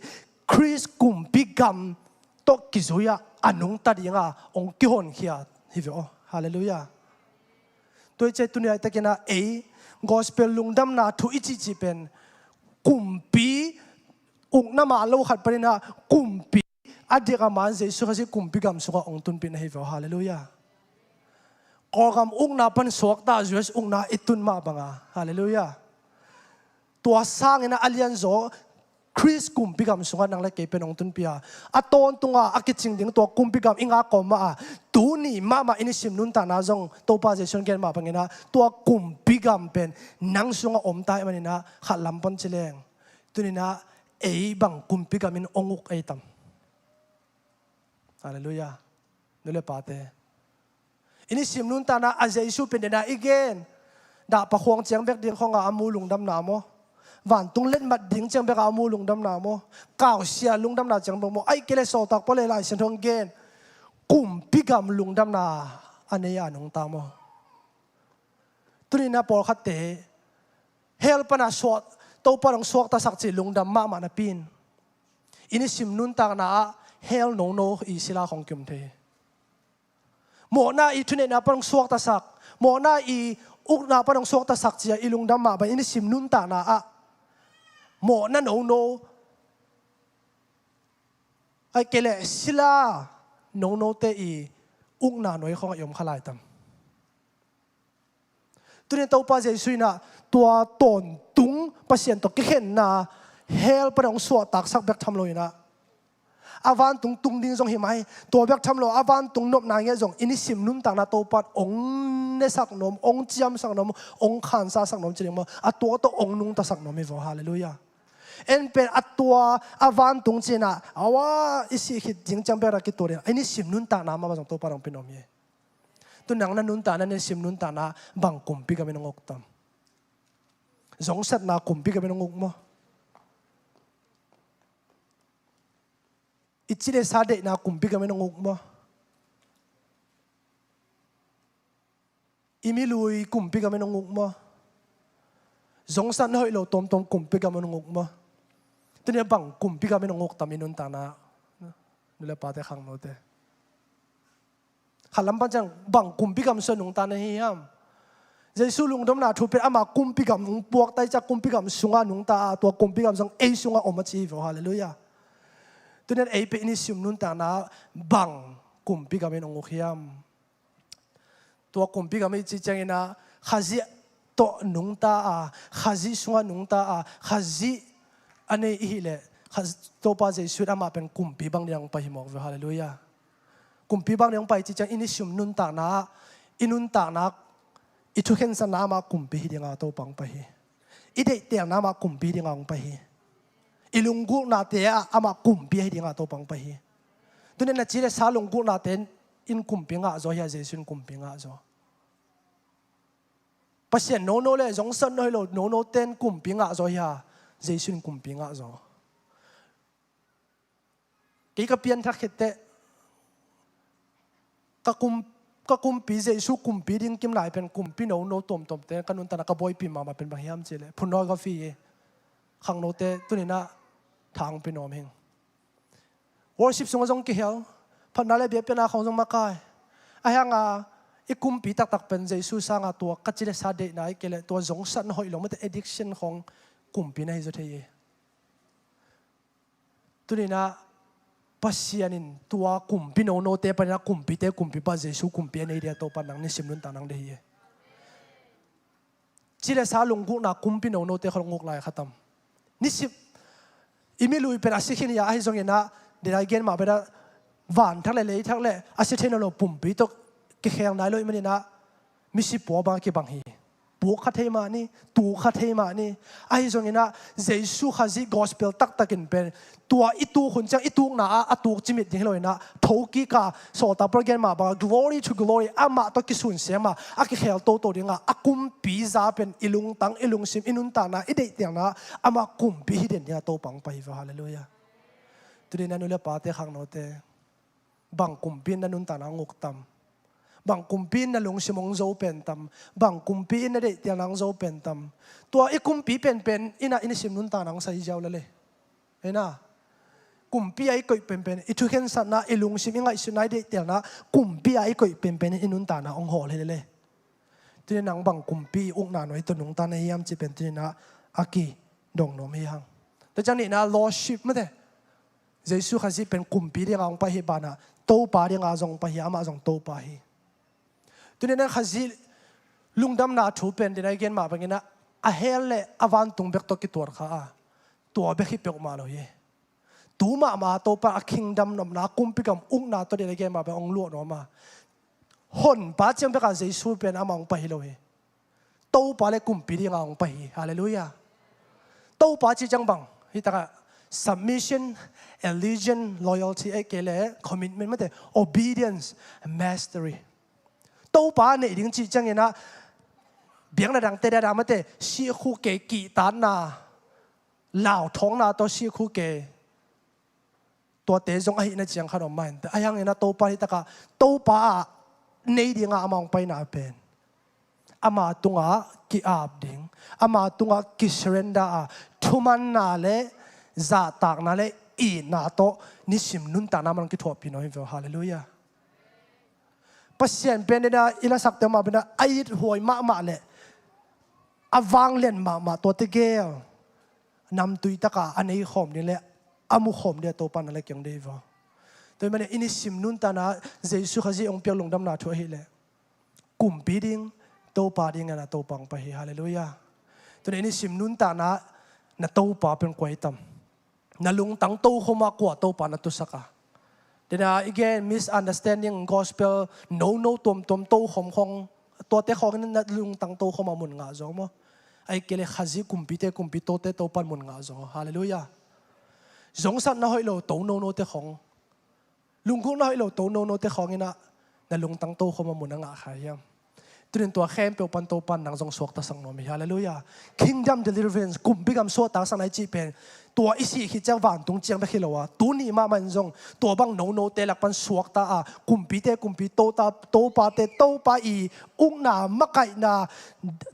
คริสกุมปิกัมตกิจุยาอนุงตัดยังอ่ะองกิฮอนเขียฮิวฮาเลลูยาตัวเจตุเนียตะกินะgospel ลุงดำนาทุอิจิจิเป็นกุมปีอุกนามาโลขัดปนินะกุมปีอาเดียกามันเจสุขจิกุมปิกัมสุของตุนปินให้เวฮาเลลูยากอกำอุกนาปันสวกตาจุสอุกนาอิตุนมาบังาฮาเลลูยาตัวสร้างนะอัลยันโซคริสกุมปิกัมสุขนังเล็กเป็นองตุนปิอาอัตอนตุงอาอักิจิงดิ่งตัวกุมปิกัมอิงอากอมาตูนี่มาอินิสิมนุนตานาจงตัวปาเจชนเกนมาบังนะตัวกุมปิกัมเป็นนังสุงอมตายมันนะขัดลำปันเจเลงตุนี่นะบังกุมปิกัมินองุกตัมฮาเลลูยานุเลปาเตอินิสิมนุนตานาอาเจสุเป็นเดน่าอีเกนดาปะควงเจียงเบกเดียงของอามูลุงดำนาโมวันตุงเล่นมัดดิ่งเจียงเบกอามูลุงดำนาโมก้าวเสียลุงดำนาเจียงเบกโมไอเกเลโซตักปะเลไลเซนทองเกนกุมปิกัมลุงดำนาอันนี้นงตามโมตุนีนาปอลขัดเตเฮลปนาสวดตัวปนังสวกตาสักจีลุงดำมานาปินอินิสิมนุนตานาเฮลโนอีศิลาของกิมเท โมนาอีทุเนนาปนสวกตาสักโมนาอีอุกนาปนสวกตาสักเจียอีลุงดำมาไปอินสิมนุนตานาอะโมนาโนโนไอเกเลสิลาโนโนเตอีอุกนาหน่วยของยมขลายตำตัวนี้ตัวป้าเจสุยนะตัวตนตุงปัสเซียนตัวกิเห็นนะเฮลปนองสวดตักสักแบบทำเลยนะอาวันตุงตุงดิ้งทรงเห็นไหมตัวแบบทำเลยอาวันตุงนบนางเงี้ยทรงอินิสิมนุ่มต่างนาตัวปัดองเนสักนมองเจียมสักนมองขันซาสักนมจริงมั้ยอัตัวตัวองนุ่งตาสักนมไม่พอฮาเลลูยาเอ็นเป็นอัตัวอาวันตุงเจนะอาว่าอิสิขิดจิงจังเบรักิตัวเดียวอินิสิมนุ่มต่างนามาทรงตัวปัดองเป็นนมเย่ตัวหนังนั้นนุ่นตานั้นสิมนุ่นตานะบังกุมปีกับเป็นงกตามสงสัยนากุมปีกับเป็นงกมั้งอิจิเลสาเดนากุมปีกับเป็นงกมั้งอิมิลุยกุมปีกับเป็นงกมั้งสงสัยน้อยเราตอมกุมปีกับเป็นงกมั้งตัวนี้บังกุมปีกับเป็นงกตามนุ่นตานะนี่แหละปาเตขังโนเตขันลำพันจังบังกุมพิกรรมสนุงตาในฮิมเจสุลุงดมนาทุเป็นอามากุมพิกรรมนุงปวกไตจากกุมพิกรรมสุงานุงตาตัวกุมพิกรรมสังเอสุงาอมาชีฟฮาเลลูยาตัวนั้นเอเป็นนิสิมนุนตานาบังกุมพิกรรมนงฮิมตัวกุมพิกรรมจิจังนะขาจิโตนุงตาขาจิสุงานุงตาขาจิอันนี้ฮิเลขาตัวป้าเจสุอามาเป็นกุมพิบังเดียงไปหิมอกฮาเลลูยากุมพีบางเรื่องไปจิจังอินิชุมนุนตานาอินุนตานาอิทุเข็นสนามากุมพีเดียงอาโตปังไปอิเดเตียงนามากุมพีเดียงอาไปอิลุงกุนาเตียอามากุมพีเดียงอาโตปังไปตัวนี้นะจีเลสาลุงกุนาเตนอินกุมพีงาโซยาเจสุนกุมพีงาโซปัสเซียนโนโนเลจงสันน้อยโลโนโนเตนกุมพีงาโซยาเจสุนกุมพีงาโซกี่กับเพียนทักเขตเตก็กุมปีเจสุกุมปีดิ้งกิมไหลเป็นกุมปีโนโนตมเตกันนุนตานากบอยปีมาเป็นบางยามเจเลยพุนน้อยกาฟีขังโนเตตัวนี้นะทางเป็นนอมเฮงวอร์ชิปสงฆ์กี่เหี้ยวพันนั่นเลยเบียเป็นอาของสงฆ์มาไกไอ้ยังอีกุมปีตักเป็นเจสุสร้างตัวกัจจิเลสาเดนายเกลตัวสงสันหอยลงมันเป็น addiction ของกุมปีในสุดที่ตัวนี้นะปัสยานินตัวกุมพิโนโนเตปนักกุมพิเตกุมพิปัจเจสุกุมพิในเดียโตปนังนิสิมนุนตานังเดียจิเลสาลงกุนักกุมพิโนโนเตขลงกลายขัดนิสิอิมิลุยเป็นอาศัยนี่ยาให้ทรงเงินนะเดี๋ยวเกณฑ์มาเป็นวันทั้งเลยทั้งเลยอาศัยเทนโนปุ่มปีตกเกี่ยงนายเลยมันนี่นะมิสิปัวบางกี่บางฮีปัวขัดเทมานี่ตูขัดเทมานี่ไอ้ทรงเงินนะเจสุขัดซีกอสเปลตักกินเป็นตัวอิตูคนจังอิตูน่ะอัตูจิมิดยังเลยนะทุกิกาโซตาโปรแกรมมาบอก glory to glory อามาตัวกิสุนเสียมาอากิเขลโตเดียงอากุมปีซาเป็นอิลุงตังอิลุงซิมอินุนตานะอิเดเดียงนะอามากุมปีฮิเดนเนี่ยโตปังไปวะฮาเลลูยาตัวนี้นั่นเลยปาเตขังโนเตบังกุมปีนั่นนุนตานางกตัมบางกุมปีนั่นลงชิมงโจเป็นตัมบางกุมปีนั่นเดเดียงนางโจเป็นตัมตัวไอ้กุมปีเป็นอินะอินชิมนุนตานางใส่เจ้าเลยเห็นนะกุมปีไอ้ก่อยเป็นอิทุเข็นสันนะอิลุงชิมิงไอสุนัยเดียนะกุมปีไอ้ก่อยเป็นอินุนตานะองหอเลยที่นังบังกุมปีอุกนาหน่อยตัวนุงตาในยามจะเป็นที่นะอากีดงโนมยังแต่จังนี่นะ lordship ไม่ได้เยซูคริสต์เป็นกุมปีเดียงไปฮิบานะโตปาเดียงอาจงไปฮิอามาจงโตปาฮิตัวนี้นะคริสต์ลุงดำนาถูเป็นที่ไหนเกินมาเป็นไงนะอาเฮลเล่อวันตุงเบกตกิตัวข้าตัวเบกฮิเปกมาเลยตัวมาตัวปะคิงดำนำนากุมพิกรรมอุ้งนาตัวเดียวกันมาเป็นองค์ล้วนออกมาหนป้าเจ้าเป็นการเสียสูญเป็นอามังไปเลยตัวป้าเลยกุมพิธีงานไปฮาเลลูยาตัวป้าจีจังบังที่ตาก submission allegiance loyalty ไอ้เกล้ commitment ไม่ได้ obedience mastery ตัวป้าเนี่ยดิ้งจีจังเงี้ยนะเบียงระดังเตะระดังไม่ได้เสียคู่เกกี่ตันนาเหล่าท้องนาตัวเสียคู่เกตัวเตะจงไอ้นั่นเจียงขนมมันแต่ไอ้ยังไงนะโตไปตะกะโตป้าในดิ่งอามังไปนาเป็นอามาตุงะกิอาบดิ่งอามาตุงะกิเซเรนดาทุมันนาเลจาตากนาเลอีนาโตนิสิมนุนตานามันกิทวปิโนฮิวฮาเลลูยา pasien pen na ila sak te ma bena ait hoi ma le awang len ma to te gel nam tui taka anei khom ni le amu khom dia to pan le kyang dei wa toi mane ini sim nun ta na jesu khaji ong pyak lungdam na tho hi le kum pi ding to pa ding na to pang pa hi hallelujah toi ini sim nun ta na to pa pen kwai tam na lung tang to khoma kwa to pa na tu saka then again misunderstanding gospel no tom to khom khong to te khong na lung tang to khoma mun nga zo mo ai kele khaji kumpi to te to pan mun nga zo hallelujah zong san na hoi lo to no te khong lung ku na hoi lo to no te khong ina na lung tang to khoma mun nga khayam tunin tua khem pe pan to pan nang jong suak ta sang no mi hallelujah kingdom deliverance kumpi gam so ta sang nai chi pen tua isi khi chang van tung chiang ba khilowa tu ni ma man jong to bang no te lak pan suak ta a kumpi to ta to pa I ung na makai na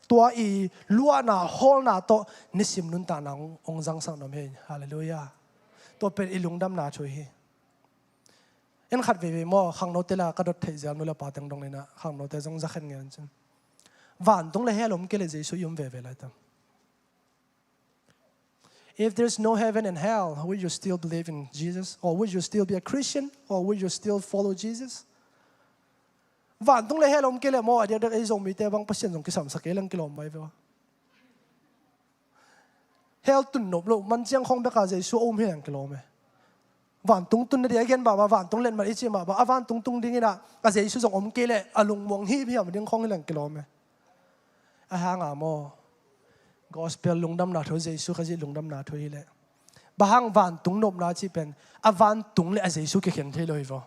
tua I lua na hol na to nisim nun ta nang ong jang sang no mi hallelujah to pen ilung dam na chui hi en khat ve mo khang no te la ka dot thei jam no la pa tang dong na khang no te jong za khen ngen chen van tung le helom ke le jesu yum ve la tam if there's no heaven and hell would you still believe in Jesus or would you still be a Christian or would you still follow Jesus van tung le helom ke le mo adia da ei jong mi te bang pasien jong ki sam sa ke lang kilom mai ve hell tun no lo man chiang khong be ka jesu om he ang kilom van tung tun dia gen ba van tung len ma ichi ma ba van tung ding ina ka jesu jong om ke le alung mong hi bi am ding khong lang kilom a ha nga mo gospel lungdam na tho jesu khaji lungdam na tho hi le bahang van tung nop na chi pen a van tung le a jesu ke khen thei loi vo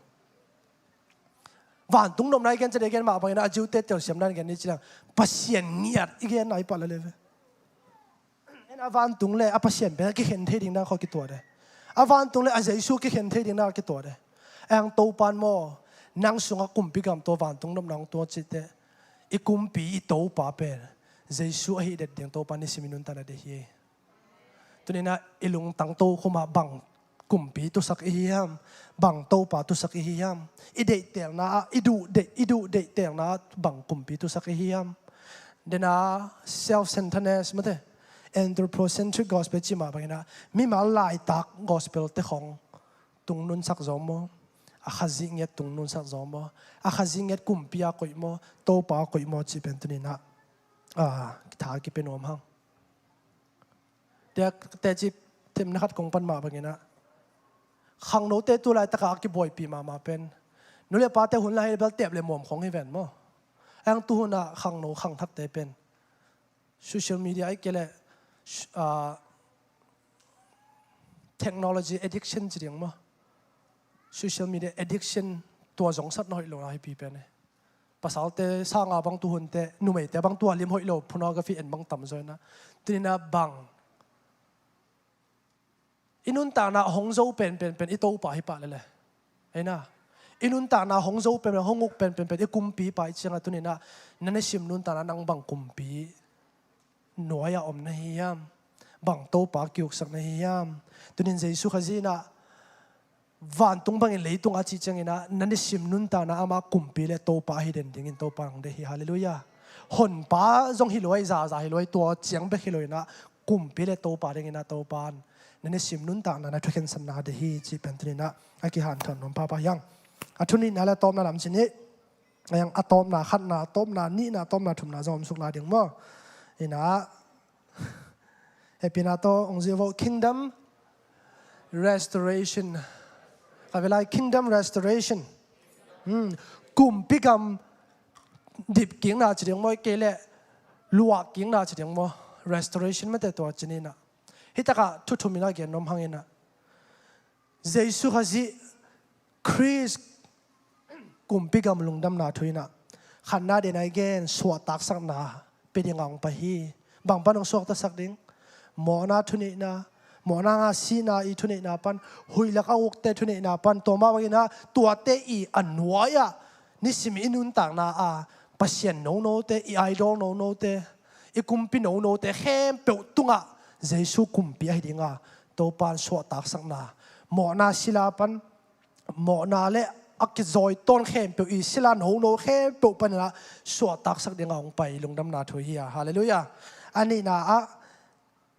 van tung nop na gen che gen ma ba na ju te tel siam nan gen ni chi lang pasien niat igen nai pa le le en a van tung le a pasien be ke khen thei ding na kho ki to de a van tung le a jesu ke khen thei ding na ki to de ang to pan mo nang sunga kumpi gam to van tung nop nang to chi te I kumpi I to pa pe jesu hi det ding to pan ni siminun ta na de hi tunina ilung tang to khoma bang kumpi tu sak hiam bang to pa tu sak hiam I de tel na idu de tel na bang kumpi tu sak hiam dena self centeredness mate anthropocentric gospel chi ma bangina mi ma lai tak gospel te khong tung nun sak zomo a khazing yet tung nun sak zomo a khazing yet kumpia koi mo to pa koi mo chi pen tunina tha ki penom hang te chi tem na khat kong pan ma bangina khang no te tu lai taka ki boy pi ma pen nu le pa te hun lai bel tep le mom khong hi ven mo ang tu na khang no khang that te pen social media ai kele technology addiction chi ding mo social media addiction tua jong sat noi lo lai pi pen pasal te sanga bang tu hun te nu mei te bang tua lim hoi lo pornography en bang tam zo na trina bang inun ta na hong zo pen I to pa hi pa le ai na inun ta na hong zo pen honguk pen I kumpi pa I chinga tunina nane sim nun ta na nang bang kumpi noya om na hiyam bang to pa kyuk sak na hiyam tunin jesu khazina van tung bang in leitung a chi changina nane sim nun ta na ama kumpi le to pa hi den ding in to pa ang de hi hallelujah hon pa jong hi loi za hi loi to chiang be hi loi na kumpi le to pa ding ina to pan nane sim nun ta na thakhen san na de hi chi pentrina aki han thon nom pa pa yang athuni na la tom na lam chini yang atom na khat na tom na ni na tom na thum na zom suk la ding mo ina happy na to ong jevo kingdom restoration kavelai kingdom restoration kumpi gam dip king na chiding mo kele luak king na chiding mo restoration mate to chinina hitaka thuthumina gen nom hangena jesu khaji chris kumpi gam lungdam na thuina khanna de na gen swa tak sak na pedingang pa hi bang panong sok ta sak ding mo na thuni na mo na nga si na I thuni na pan huilak awuk te thuni na pan to ma wagina tua te I anwaya ni simi inun tang na pasien no te I idol no te I kumpi no te khem pe tunga jesu kumpi ai dinga to pan so tak sak na mo na sila pan mo na le อักจอยต้นเข้มเปียวอีสิลานโฮโนเข้มเปียวปนละสวดตักสักเดียงเอาไปลงดำนาถุยเฮียฮาเลลูยาอันนี้นะ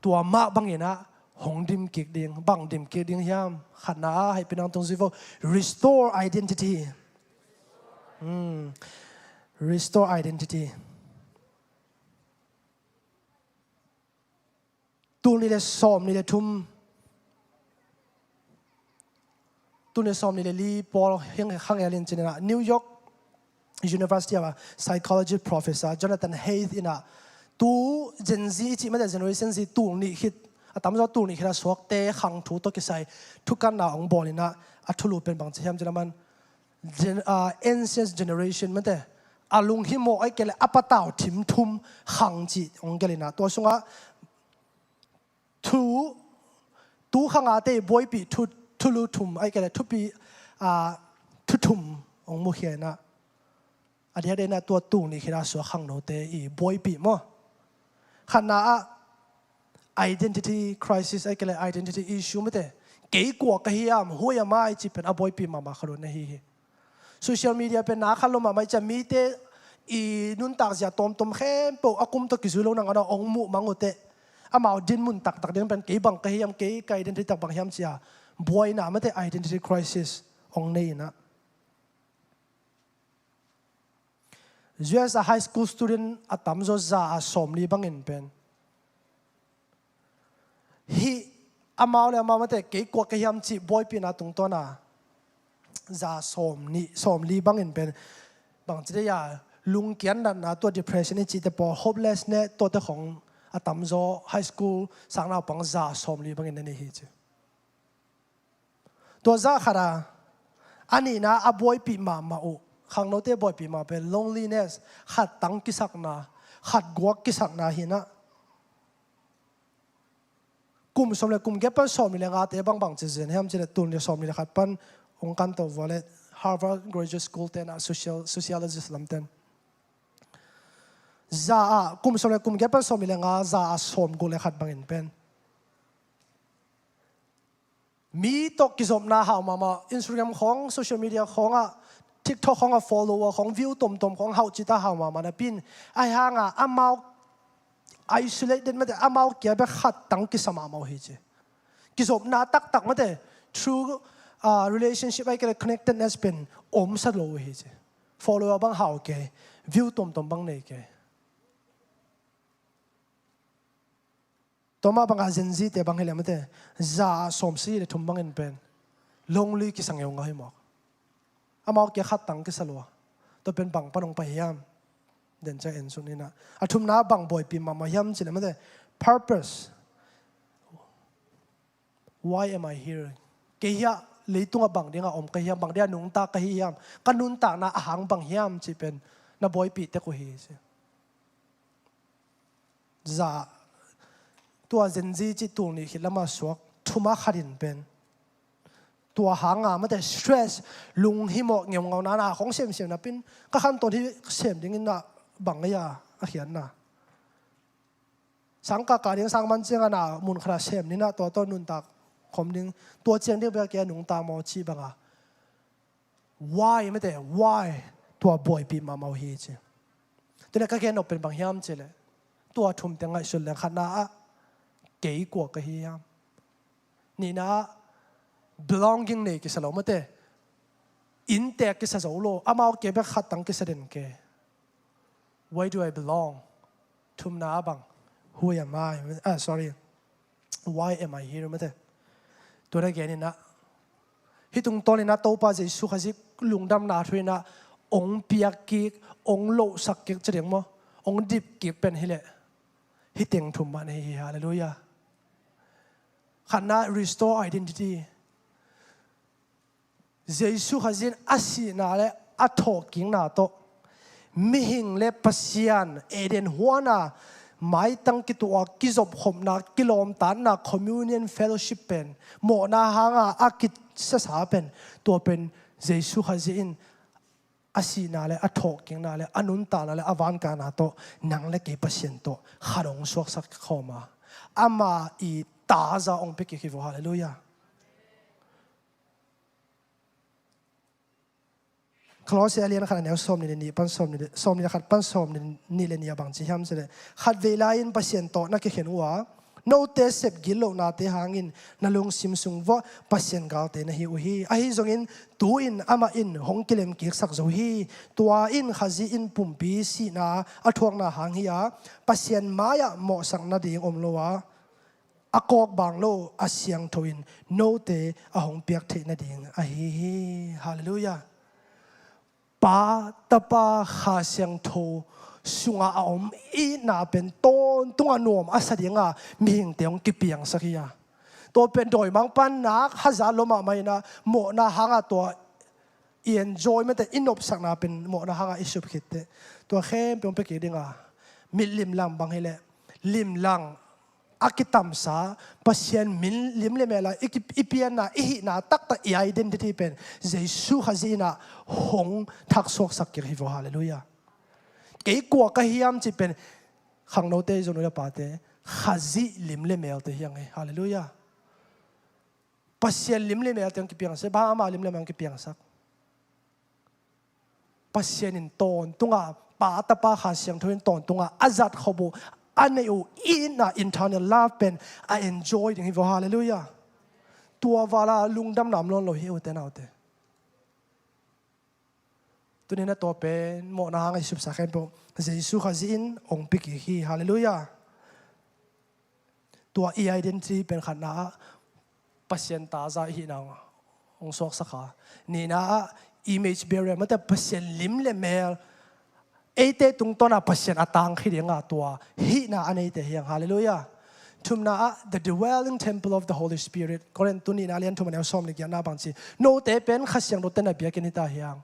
ตัวมาบังเงินะหงดิมกิกเดียงบังดิมกิกเดียงยามขันนะให้เป็นอันตรงสิฟ restore identity restore identity ตัวนี้เลยซ้อมนี่เลยทุ่มตัวนี้ซ้อมนี่เลยลีพอลยังข้างเอลินจินนะนิวยอร์ก University ว่า psychology professor Jonathan Haidt อินะตัว Gen Z ที่ไม่ได้ generation Z ตัวนี้คิดตามว่าตัวนี้คิดว่าสวกเตะขังถูตัวกิจใส่ทุกการน่าองบอลนี่นะทุลุเป็นบางเช่นจะมัน ancient generation มันแต่อาลุงฮิโมไอเกลอัปตาวทิมทุมขังจีองเกลินะตัวสงะทูขังอาเตบอยปีทุลุทุมไอเกลทุปีทุทุมองมุขเยนะอันนี้เดนะตัวตูนี่คิดว่าสวขังโนเตอีบอยปีมั้งขณะ identity crisis ไอเกล identity issue มันแต่เกี่ยกว่ากันยามหัวยามาไอจีเป็นอบอยปีมาขลุ่นนี่โซเชียลมีเดียเป็นนักขลุ่มมาไม่จะมีเตอีนุนตักจะต้มเข้มปูอากุมตะกิจุลงนังเอาองมุมังอุเตอามาดินมุนตักเดียงเป็นกี่บังกี่ยามกี่ identity ตักบังยามเสียบอยน่ะไม่แต่ identity crisis องนี่นะ as a high school student อาตามโจจ่าสมลีบังเงินเป็นฮีอามาเลยอามาไม่แต่กี่กว่ากี่ยามจีบอยปีน่ะตรงตัวน่ะจ่าสมลีบังเงินเป็นบางทีได้ยาลุงเกียนนั่นนะตัว depression นี่จีแต่พอ hopeless เนี่ยตัวแต่ของอาตามโจ high school สังนาปังจ่าสมลีบังเงินนี่ฮีจีตัวจ่าขนาดอันนี้นะอบอยปีมาอุขังโนเตบอยปีมาเป็น loneliness ขัดตังกิสักนาขัดกวกกิสักนาหินะกลุ่มสมเลยกลุ่มเก็บปันสมเลยงาเตบังเจเจนให้มันจะตุนเลยสมเลยขัดปันองค์การตัววอลเลต Harvard Graduate School เต็นsociologist ลำเต็นจ่ากลุ่มสมเลยกลุ่มเก็บปันสมเลยงาจ่าสมกุเลยขัดบังเงินเป็นมีตกกิจสมนาหาวมา Instagram ของ social media ของTikTok ของfollower ของ view ตุ่มของเฮาจิตาหาวมานะปินไอ้ห่างอามา isolated ไม่ได้อามาเกี่ยวกับขัดตั้งกิจสมาเอาเหตุกิจสมนาตักไม่ได้ through relationship ไอ้เกี่ยวกับ connectedness เป็นสัตว์โลเหตุ follower บางเฮาเก view ตุ่มบางเนี่ยเกตัวมาบางอาเจนซีแต่บางเรื่องไม่ได้จ่าสมศรีเลยทุ่มบางเงินเป็นลงลีกิสังยงให้หมอกอามาเกี่ยขัดตังกิสลัวตัวเป็นบังปนองไปยามเดินใจเอ็นสุนีนะอาทุ่มน้าบังบ่อยปีมายามจิเลยไม่ได้ purpose why am I here เกี่ยเลยตัวบังเดียงอมเกี่ยบังเดียนุงตาเกี่ยมกันนุนตาหน้าหางบังยามจิเป็นน่าบ่อยปีเตกุฮีจ่าตัวเจนซีจิตตัวนี้คิดแล้วมาสวกทุ่มขัดินเป็นตัวหางไม่ได้ stress ลุงหิมะเงียบเงาหน้าของเสียมนะเป็นก็ขั้นตอนที่เสียมอย่างนี้นะบังเลยเขียนนะสังกัดการยังสังมันเจียงนะมุนขนาดเสียมนี่นะตัวต้นนุนตักผมดึงตัวเจียงที่เบียร์แกหนุ่งตามอชีบังwhy ไม่ได้ why ตัวบ่อยปีมาเมาฮีจีตัวนี้ก็แค่นกเป็นบางยามจีเลยตัวทุ่มเตียงไงสุดเลยขนาดเก๋กว่าก็ฮียามนี่นะ belonging เนี่ยกิสโลมาเตอินเตกิสโซโลอามาเก็บขัดตั้งกิสเดนเก why do I belong ทุ่มน้าบัง who am I sorry why am I here มาเตตัวนั้นแกนี่นะที่ตรงต้นนี่นะโตป้าจะสุขสิลุงดำนาทุยนะองเปียกิกองโลสักกิกจะเรียกมั้งองดิบกิกเป็นฮิเลที่เต็งทุ่มมาในฮาเลลูยาขันนะ restore identityเจสุขจินอาศีนาเลอัฐกิงนาโตมิหิงเลปัสยานเอเดนหัวนาไม่ตั้งกิตัวกิจบขมนากิโลมตันนา communion fellowship เป็นโมนาหางอากิจสาเป็นตัวเป็นเจสุขจินอาศีนาเลอัฐกิงนาเลอนุนตานาเลอวานกานาโตนังเลกิปัสยันโตขารองสวกสักเข้ามาอามาอีตาจาองเปกิคิวฮาเลลูยา คลอสเอเลียนขันแนวสมนี่ปันสมนี่ขัดปันสมนี่เลนี่บางจีฮัมเสด็จขัดเวลาอินปัสยันโตนักเขียนว่าโนเตเซบกิโลนาเตหางินนาลงซิมซุงวะปัสยันกาเตนะฮิวฮีไอฮิจงอินตัวอินอามาอินหงกิเลมกิกสักโจฮีตัวอินขจีอินปุ่มปีสีนาอัทวงนาหางฮียาปัสยันมายะเหมาะสังนาดีอมโลวะอากอกบางโลอาเซียงทวินโนเตอหงเปียกเทนาดีอะฮีฮาเลลูยาปาตาปาขาเสียงโทสุงอาอมอีน่าเป็นต้นตุงอนวมอาศัยงามีหิงเตียงกิเปียงสักยาตัวเป็นโดยมังปันนักฮัจาลมาไม่นะโมนาหางตัวเอ็นจอยมันแต่อินอบสักนาเป็นโมนาหางอิสุบคิดเตตัวเข้มเป็นไปกี่ดิ่งมิลิมลังบางเฮเลลิมลังอากิตัมซาปัสยันมิลิมเลเมลาอีเปียนนาอีหินาตักตะอีไอเดนติตี้เป็นเจสุฮัจีนาหงทักษกสักกิริฟฮาเลลูยาเกี่ยกัวกะฮิยามจิเป็นขังโนเตจนุลปาเตฮัจีลิมเลเมลเตยังไงฮาเลลูยาปัสยันลิมเลเมลเตียงกิเปียงเสบ้ามาลิมเลเมลกิเปียงสักปัสยันอินตอนตุงาปาตาปาขาเสียงทวินตอนตุงาอาจัดขบูอันนี้อินน่ะ internal love เป็น I enjoy อย่างนี้ว่าฮาเลลูยาตัววาลาลุงดำน้ำล้นโลหิตเต้นเอาเตตัวนี้นะตัวเป็นโมนาหางไอสุบสักแค่ปุ๊บเจสุขาจินองปิกิฮีฮาเลลูยาตัว identity เป็นขนาดปัสยันตาใจหินาองสวกสักขานี่นะ image bearer มันแต่ปัสยันลิมเลเมลเอเตตุงต้นอาปัสยันอัตังขี้เดียงตัวฮีน่าอันนี้เตเฮียงฮาเลลูยาทุมน่า the dwelling temple of the Holy Spirit ก็เรียนตุนีน่าเรียนทุมแนวซ้อมเลียนน่าบางทีโนเตเป็นขัดเสียงรถเต้นน่ะเบียกินตาเฮียง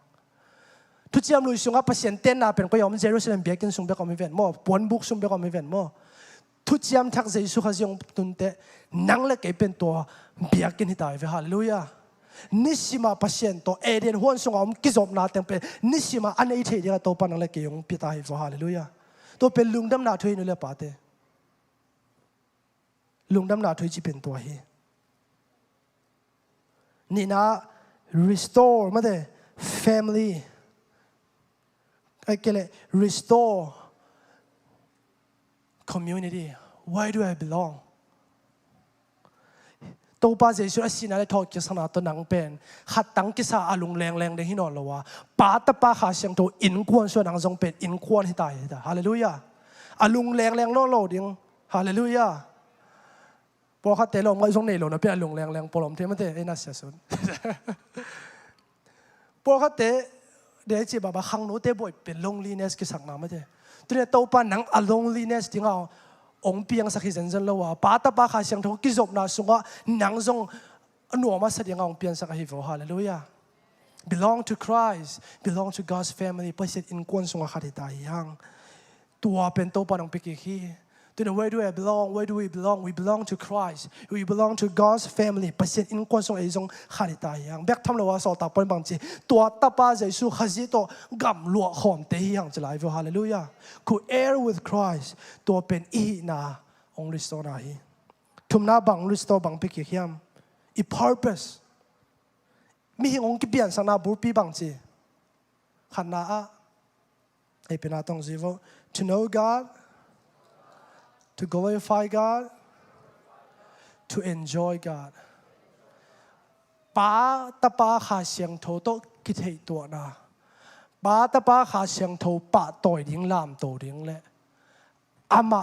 ทุกเจ้าลุยสุงอาปัสยันเต้นน่ะเป็นก็ยอมเจรูซาเล็มเบียกินสุงเบียก็มีเวนมั่วปวนบุกสุงเบียก็มีเวนมั่วทุกเจ้าทักเจสุขัดเสียงตุนเตนั่งเล็กเป็นตัวเบียกินตาเฮียฮาเลลูยานิสิมาปัสยันตัวเอเดียนหัวสุงอมกิจอบนาเต็มเป็นนิสิมาอันนี้เทียตัวปันนั่งเล็กยงพิตาเฮียฮาเลลูยาตัวเป็นลุงดำนาทุยนุเลปาเตลุงดำนาทุยจีเป็นตัวเฮนี่นะ restore มาเด family ไอ้เกล restore community why do I belong ตัวป้าเจสุอาศินาเลทอกิสนาตัวนังเป็นขัดตั้งกิสาอาลุงแรงเดหินอลวะป้าตาป้าขาเสียงตัวอินควนส่วนนังจงเป็นอินควนให้ตายฮาเลลูยาอาลุงแรงโลดิงฮาเลลูยาพอเขาเตะลงก็ส่งเนลนะเพื่อลุงแรงปลอมเทมันเตะไอ้น่าเสียสุดพอเขาเตะเดี๋ยวจีบแบบขังโน้ตเตะบ่อยเป็น loneliness กิสักน้ำไม่เตะตัวนี้ตัวป้านังอา loneliness ที่เอาองเปียงสักทีเซนแล้วว่าป้าตาป้าขาเสียงทุกกิจบนาสุงก็นังจงหนัวมาสักอย่างองเปียงสักทีฮาเลลูยา belong to Christ belong to God's family ไปเสร็จอินควนสุงขาดตายยังตัวเป็นตัวป้านังปิกิฮีตัวนี้ where do I belong where do we belong we belong to Christ we belong to God's family ไปเสร็จอินควนสุงไอ้จงขาดตายยังแบกทำเลยว่าสอตาปนบางทีตัวตาป้าใจสู้ขจิตกำลัวหอมเตียงจะไลฟ์ฮาเลลูยาคือ heir with Christ ตัวเป็นอีนาองลิสโตนาฮีทุมนาบังลิสโตบังปิกิฮิมอี purpose มีหิงองกิเปียนสังนาบุรปีบางทีขันนาไอเป็นอาตองซีโว to know God to glorify God to enjoy God ป้าตาป้าขาเสียงโทโตกิเทตัวนะป้าตาป้าขาเสียงโทป้าต่อยดิ้งลามตัวดิ้งเลยอามา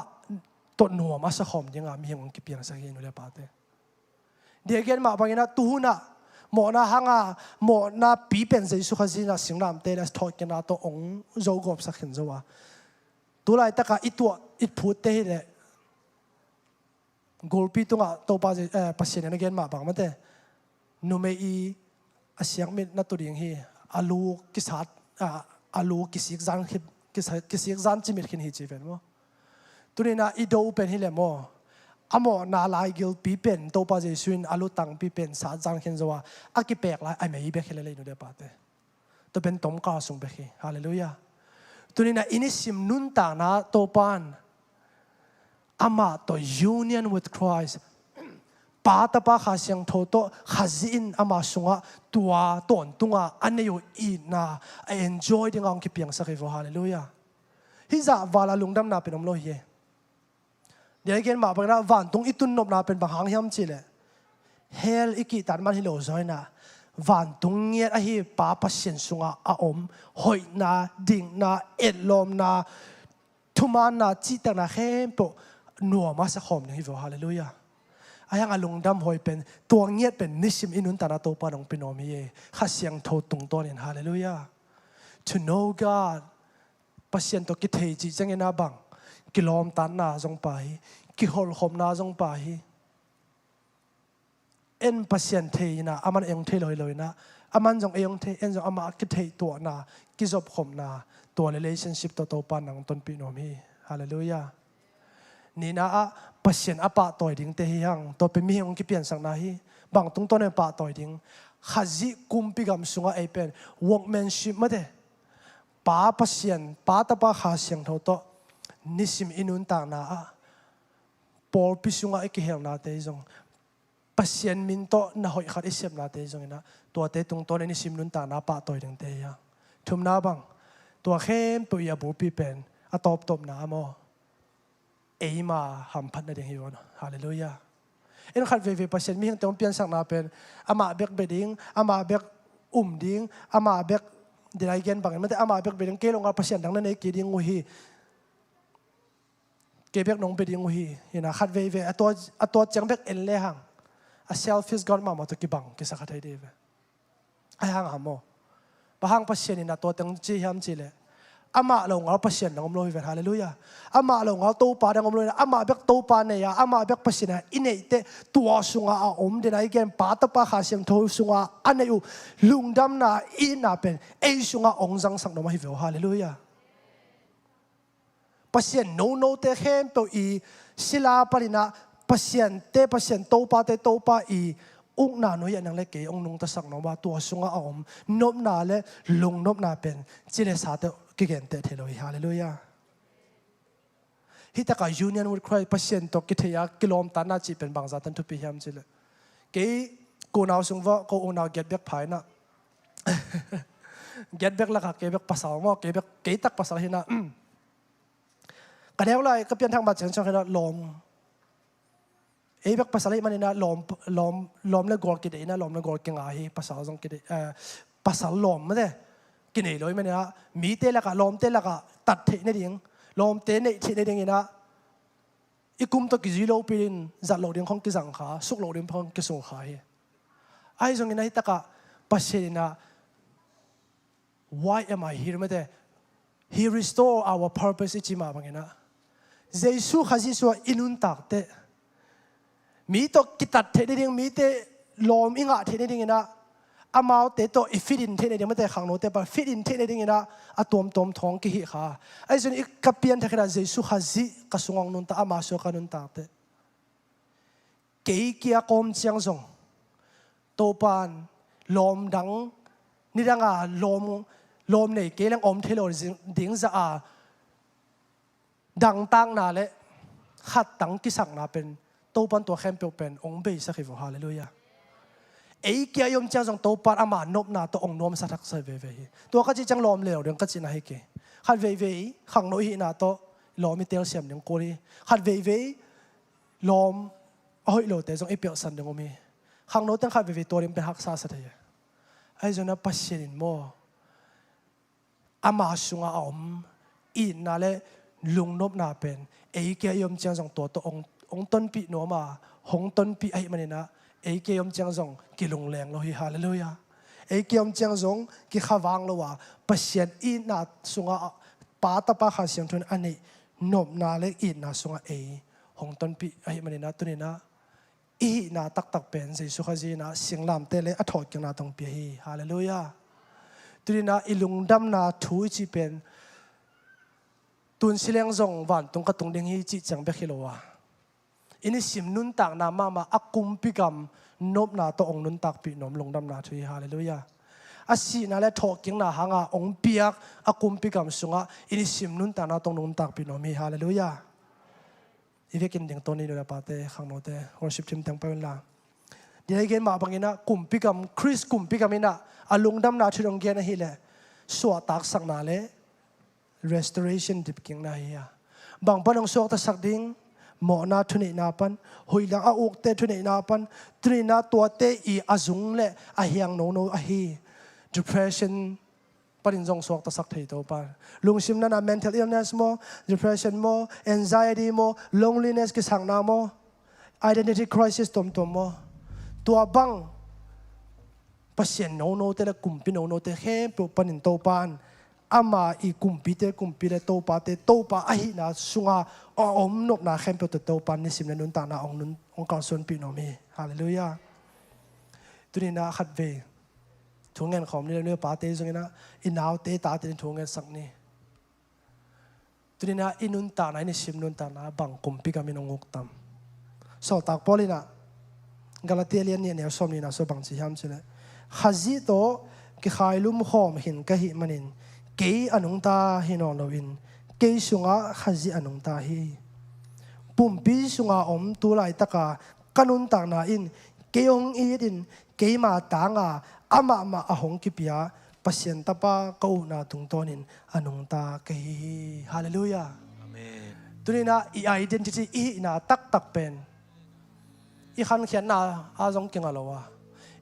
ตัวหนัวมาสักหอมยังมีหิงองกิเปียนสักอย่างนู้นเลยป้าเต้เดี๋ยวกันมาบางอย่างนะตู้น่ะหมอนะฮังอ่ะหมอนะปีเป็นใจสุขสินะสิ่งนั้นเตะแล้วถอดกันนะตัวองโจกบสักเห็นจ้ะตัวไรแต่ก็อีตัวอีพูดเตะเลยกอลปีตัวตัวป้าจะปัสเซียนนั่นเองมาบางมันเตะนูเมอีอาเซียงมิดนัดตัวเดียงฮีอาลูกิสัดอาลูกิสิกจันกิสิกจันจิมิดขินฮีจีเป็นมั้งตัวนี้นะอีโดเป็นฮีเลยมั้งอามอนาลายกิลปีเป็นตัวป้าจะช่วยอาลูตังปีเป็นสาจันขินจ้ะว่าอากิเปกไลไอไม่เบกฮีเลยนู่นเดียป้าเตะตัวเป็นต้มกาสุงเบกฮีฮาเลลูยาตัวนี้นะอินิสิมนุนตานะตัวปานอามาตัว union with Christ ป้าตาป้าข้าเสียงโทโตข้าจินอามาสุงะตัวตอนตุงะอันนี้อยู่อินนะ enjoy ดิ้งอังคิดเพียงสักทีฮาเลลูยาฮิจาวาลาลุงดำนาเป็นอมโลเยเดี๋ยวกินมาเป็นนะวันตุงอิตุนนบนาเป็นบางหางยำจิเลเฮลอีกิตันมันฮิโลซอยนะวันตุงเงียอหิป้าปัสเซนสุงะอาอมหอยนาดิ่งนาเอ็ดลมนาทุมานาจิตนาเข้มปะนัวมาสักหอมหนึ่งฮิโวฮาเลลูยาไอ้ยังลุงดำหอยเป็นตัวเงียเป็นนิสิมอินุนตานาโตปานองเป็นอมีเอข้าเสียงโทตุงตัวเนี่ยฮาเลลูยา to know God ปัสเซนตัวกิเทจิจังเงินาบังกิลอมตันนาจงไปกิฮอลคมนาจงไปเอ็นปัสเซนเทนะอามันเองเทลอยนะอามันจงเองเทเอ็นจงอามากิเทตัวนะกิจบคมนะตัว relationship ตัวโตปานองต้นปีนอมีฮาเลลูยานี่นะปัสเซนอาปะต่อยดิ้งเตหิยังตัวเป็นมีองค์กิเปลี่ยนสังนาฮีบางตรงตัวเนี่ยปะต่อยดิ้งข้าจิกุมปิกำสุงะไอเป็น workmanship มาเดป้าปัสเซนป้าตาป้าข้าเสียงเท่าโตนิสิมอินุนต่างนาปอลพิสุงะไอกิเฮลนาเตจงปัสเซนมินโตน่าหอยขัดอิเซมนาเตจงนะตัวเตตรงตัวนิสิมนุนต่างนาปะต่อยดิ้งเตยะทุมนาบังตัวเข้มปุยยาบูปีเป็นอตอบตบนาโมเอมาหัมพัดนาเดียงฮิวนะฮาเลลูยาเอ็นขัดเวปัสเซนมีทั้งตัวเปลี่ยนสังนาเป็นอามาเบกเบดิ้งอามาเบกดิ้งอามาเบกเดี๋ยวไอเกนบางมันแต่อามาเบกเบดิ้งเกลงอาปัสเซนดังนั้นเองกีดิ้งอุฮีเก็บเบกน้องเบดิ้งอุฮีเห็นนะขัดตัวจังเบกเอ็นเลหังอาเซลฟิสกอนมาตัวกีบังกิสักขัดไอเดียไอหังหามโมบางปัสเซนนี่นะตัวตั้งจีฮัมจีเลอามาลงเอาปัสเซนดังอมโลหิเวฮาเลลูยาอามาลงเอาตัวปาดังอมโลหิอามาเบกตัวปาเนี่ยอามาเบกปัสเซนอินเนตตัวสุงอาอมเดนไอเกนปาตปาข้าเสียงโทสุงอาอันนี้อยู่ลุงดำนาอินนาเป็นเอสุงอาองจังสังนมาหิเวฮาเลลูยาปัสเซนโนเตเข้มตัวอีศิลาปรินาปัสเซนตัวปาตัวปาอีอุกนาโนยันนังเล็กเกองนุงตะสังนว่าตัวสุงอาอมนบนาเลลุงนบนาเป็นจิเลสาเตกิเกนเตเทโลฮิฮาเลลูยาฮิตากายูเนียนวิดครายปัสเซนตกิเทียกิโลมตันนาจีเป็นบางจันทุพิฮามจิเลเกกูนาวสุงว่ากูนาวเก็ตแบกภายนะเก็ตแบกละค่ะเก็ตแบกภาษาว่าเก็ตตักภาษาหินะกันแล้วเลยก็เปลี่ยนทางบัดเสียงช่างหินะลมเอ้ยแบบภาษาอะไรมันนี่นะลมแล้วกอดกินเองนะลมแล้วกอดกินอะไรภาษาสังกินภาษาลมไม่ได้กินเองเลยมันนี่นะมีเตละก็ลมเตละก็ตัดเทนี่ดิ่งลมเตนี่เทนี่ดิ่งนะอีกุมตัวกิจิโลปีนจัดโลดิ่งของกิจังขาสุกโลดิ่งของกิสุขาไอ้ตรงนี้นะที่ตะกะภาษาเนี่ยนะ why am I here ไม่ได้ He restore our purpose อีจิมาบางอย่างนะเยซูข้าจิสัวอินุนตักเตมีตัวกิตัดเทนดิ่งมีเตลมอิงะเทนดิ่งนะอามาเตตัวอิฟิดินเทนดิ่งไม่ได้ขังโนเตปะฟิดินเทนดิ่งนะอะตอมท้องกิหิขาไอ้ส่วนอีกกับเปียนเทคราเยซูข้าจิกสุงองนุนตาอามาสุกันุนตาเตเกี่ยกี้คอมเชียงซงโตปานลมดังนี่ดังอ่ะลมเนี่ยเกี่ยงอมเทโลดิ่งจะอ่ะดังตั้งนาเลขัดตั้งกิสังนาเป็นตัวปันตัวเข้มเป็นองค์เบสกิฟฮาเลลูยาเอ้ยเกี่ยมเจ้าจงตัวปันอามานบนาตัวองค์นมสัตว์ใส่เวตัวก็จะจังลมเหลวเรื่องก็จะน่าให้เกขัดเวขังโนหินาตัวลมมีเตลเสียมยังกุลีขัดเวลมโอ้ยโลเตจงเอเปียสันยังมีขังโนตั้งขัดเวตัวเรียนเป็นฮักษาสัตย์ไอ้จงนับปัสเชนินโมอามาสุงอาอมอินนาเลลุงนบนาเป็นเอ้ยเกี่ยมเจ้าจงตัวองต้นปีโนมาหงต้นปีไอ้มันนี่นะเอ้ยเกี่ยมเจียงซงกิลงแรงโลหิฮาเลลูยาเอ้ยเกี่ยมเจียงซงกิขวางโลวะปัสเซียนอินาสุงอาปาตาปาขาเสียงทุนอันนี้นบนาเล็กอินาสุงอาเอ้ยหงต้นปีไอ้มันนี่นะตัวนี้นะอีนาตักเป็นสิสุขจีนะเสียงลำเตเลอถอดกันนาตรงปีฮาเลลูยาตัวนี้นะอิลุงดำนาทุยจีเป็นตุนสิเลงซงวันตรงกระตุงเด้งฮีจีจังเบคิโลวะอินิสิมนุนตักนามาอักุมปิกรรมนบนาตัวองนุนตักปีนมลงดำนาทุยฮาเลลูยาอาศีนาเลทอกิงนาหางาองเปียกอักุมปิกรรมสุงะอินิสิมนุนตักนาตรงนุนตักปีนมีฮาเลลูยาอีเวกินดิ่งตัวนี้เลยปาเต้ขังโนเต้ worship team ตั้งไปเวลา di na gen ma bangina kumpikam Chris kumpikamina alungdam na thudong gen hi le suwa tak sak na le restoration dip king na hi ya bang panong suwa ta sak ding mo na thune na pan hoilang a uk te thune na pan trina to te I azung le a hiang no a hi depression parin jong suwa ta sak thei to pa lungsim na mental illness mo depression mo anxiety mo loneliness ki sang na mo identity crisis tom mo tua bang pasien no te la kumpi no te he pro panin to pan ama I kumpi le to pa ahi na sunga om nok na khem pe to pan ni sim na nun ta na ong kal son pi no mi hallelujah tunina khat ve thungen khom ni le pa te zongina inaw te ta te thungen sak ni tunina inun ta na ni sim nun ta na bang kumpi kami nong uktam so tak polina Galatia lian ni som ni na so bang chi ham chile khazi to ki khailum khom hin ka hi manin ke anung ta hinon loin ke sunga khazi anung ta hi pumpi sunga om tu lai taka kanun ta na in ke ong I din ke ma ta nga ama ahong ki pia pasien ta pa ko na tung tonin anung ta ke hallelujah amen tunina I identity I na tak pen I khan khian na azong kinga lowa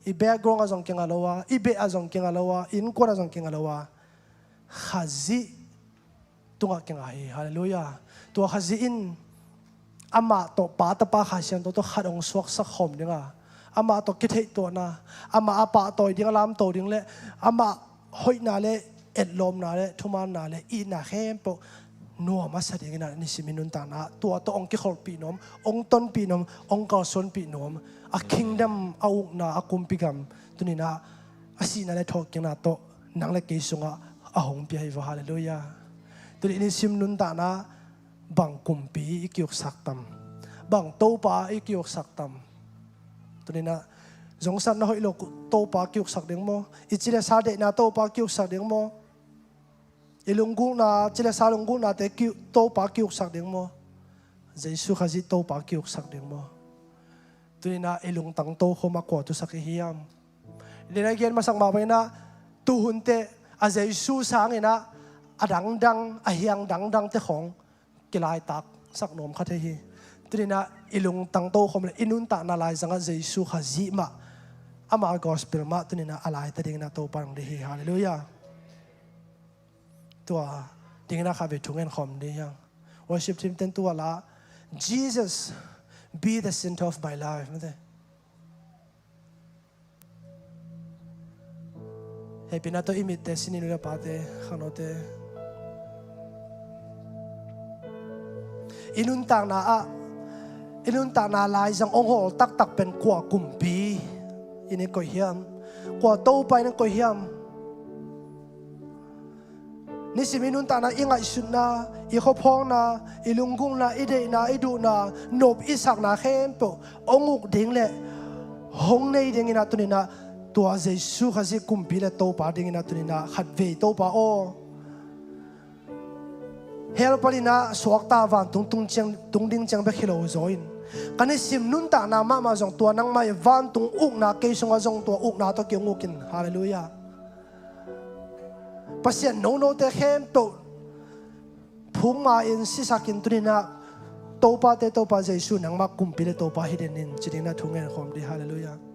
I background azong kinga lowa I be azong kinga lowa in ko azong kinga lowa khazi tunga kinga hi hallelujah to khazi in ama to pa ta pa khasian to kharong swak sak khom dinga ama to kithei to na ama apa to ding lam to ding le ama hoi na le et lom na le thuman na le I na khem po no ma sa ding na ni siminun ta na to ong ki khol pi nom ong ton pi nom ong ka son pi nom a kingdom au na akumpigam tunina asina le thok king na to nang le ke sunga ahong pi hai hallelujah tuni ni simnun ta na bang kumpi ikyok saktam bang to pa ikyok saktam tunina jongsan na hoi lo to pa kyok sak ding mo ichile sa de na to pa kyok sak ding mo ilunggu na chile sa lunggu na te to pa kyok sak ding mo Jesu khazi to pa kyok sak ding mo tunina ilung tang to khoma ko tu sak hiam dina gen masak ma na tuhunte a Jesu sangina adang dang ahiang dang te khong kilai tak sak nom kha the hi trina ilung tang to khom inun ta na lai zanga Jesu khazi ma ama gospel ma tunina alai ta ding na to parang de hi hallelujah tua ding na kha ve thungen khom de yang worship team ten tu ala Jesus be the center of my life mate hey pinato imit te sininu la pate khanote inun ta na lai jang ong hol tak pen kwa kumpi ini ko hiam kwa to pa in ko hiam ni siminun ta na ingai sunna I khopong na ilunggung na ide na idu na nob isak na khempo onguk ding le hong nei ding ina tunina tua Jesu khazi kumpi le to pa ding ina tunina khat ve to pa o hel palina suakta van tung ding chang be khilo zoin kani sim nun ta na ma jong tua nang mai van tung uk na ke songa jong tua uk na to ke ngukin hallelujah pasien no te khem to phung ma in sisakin tunina to pa Jesu nang ma kumpi le to pa hidden in chiding na thungen khom di hallelujah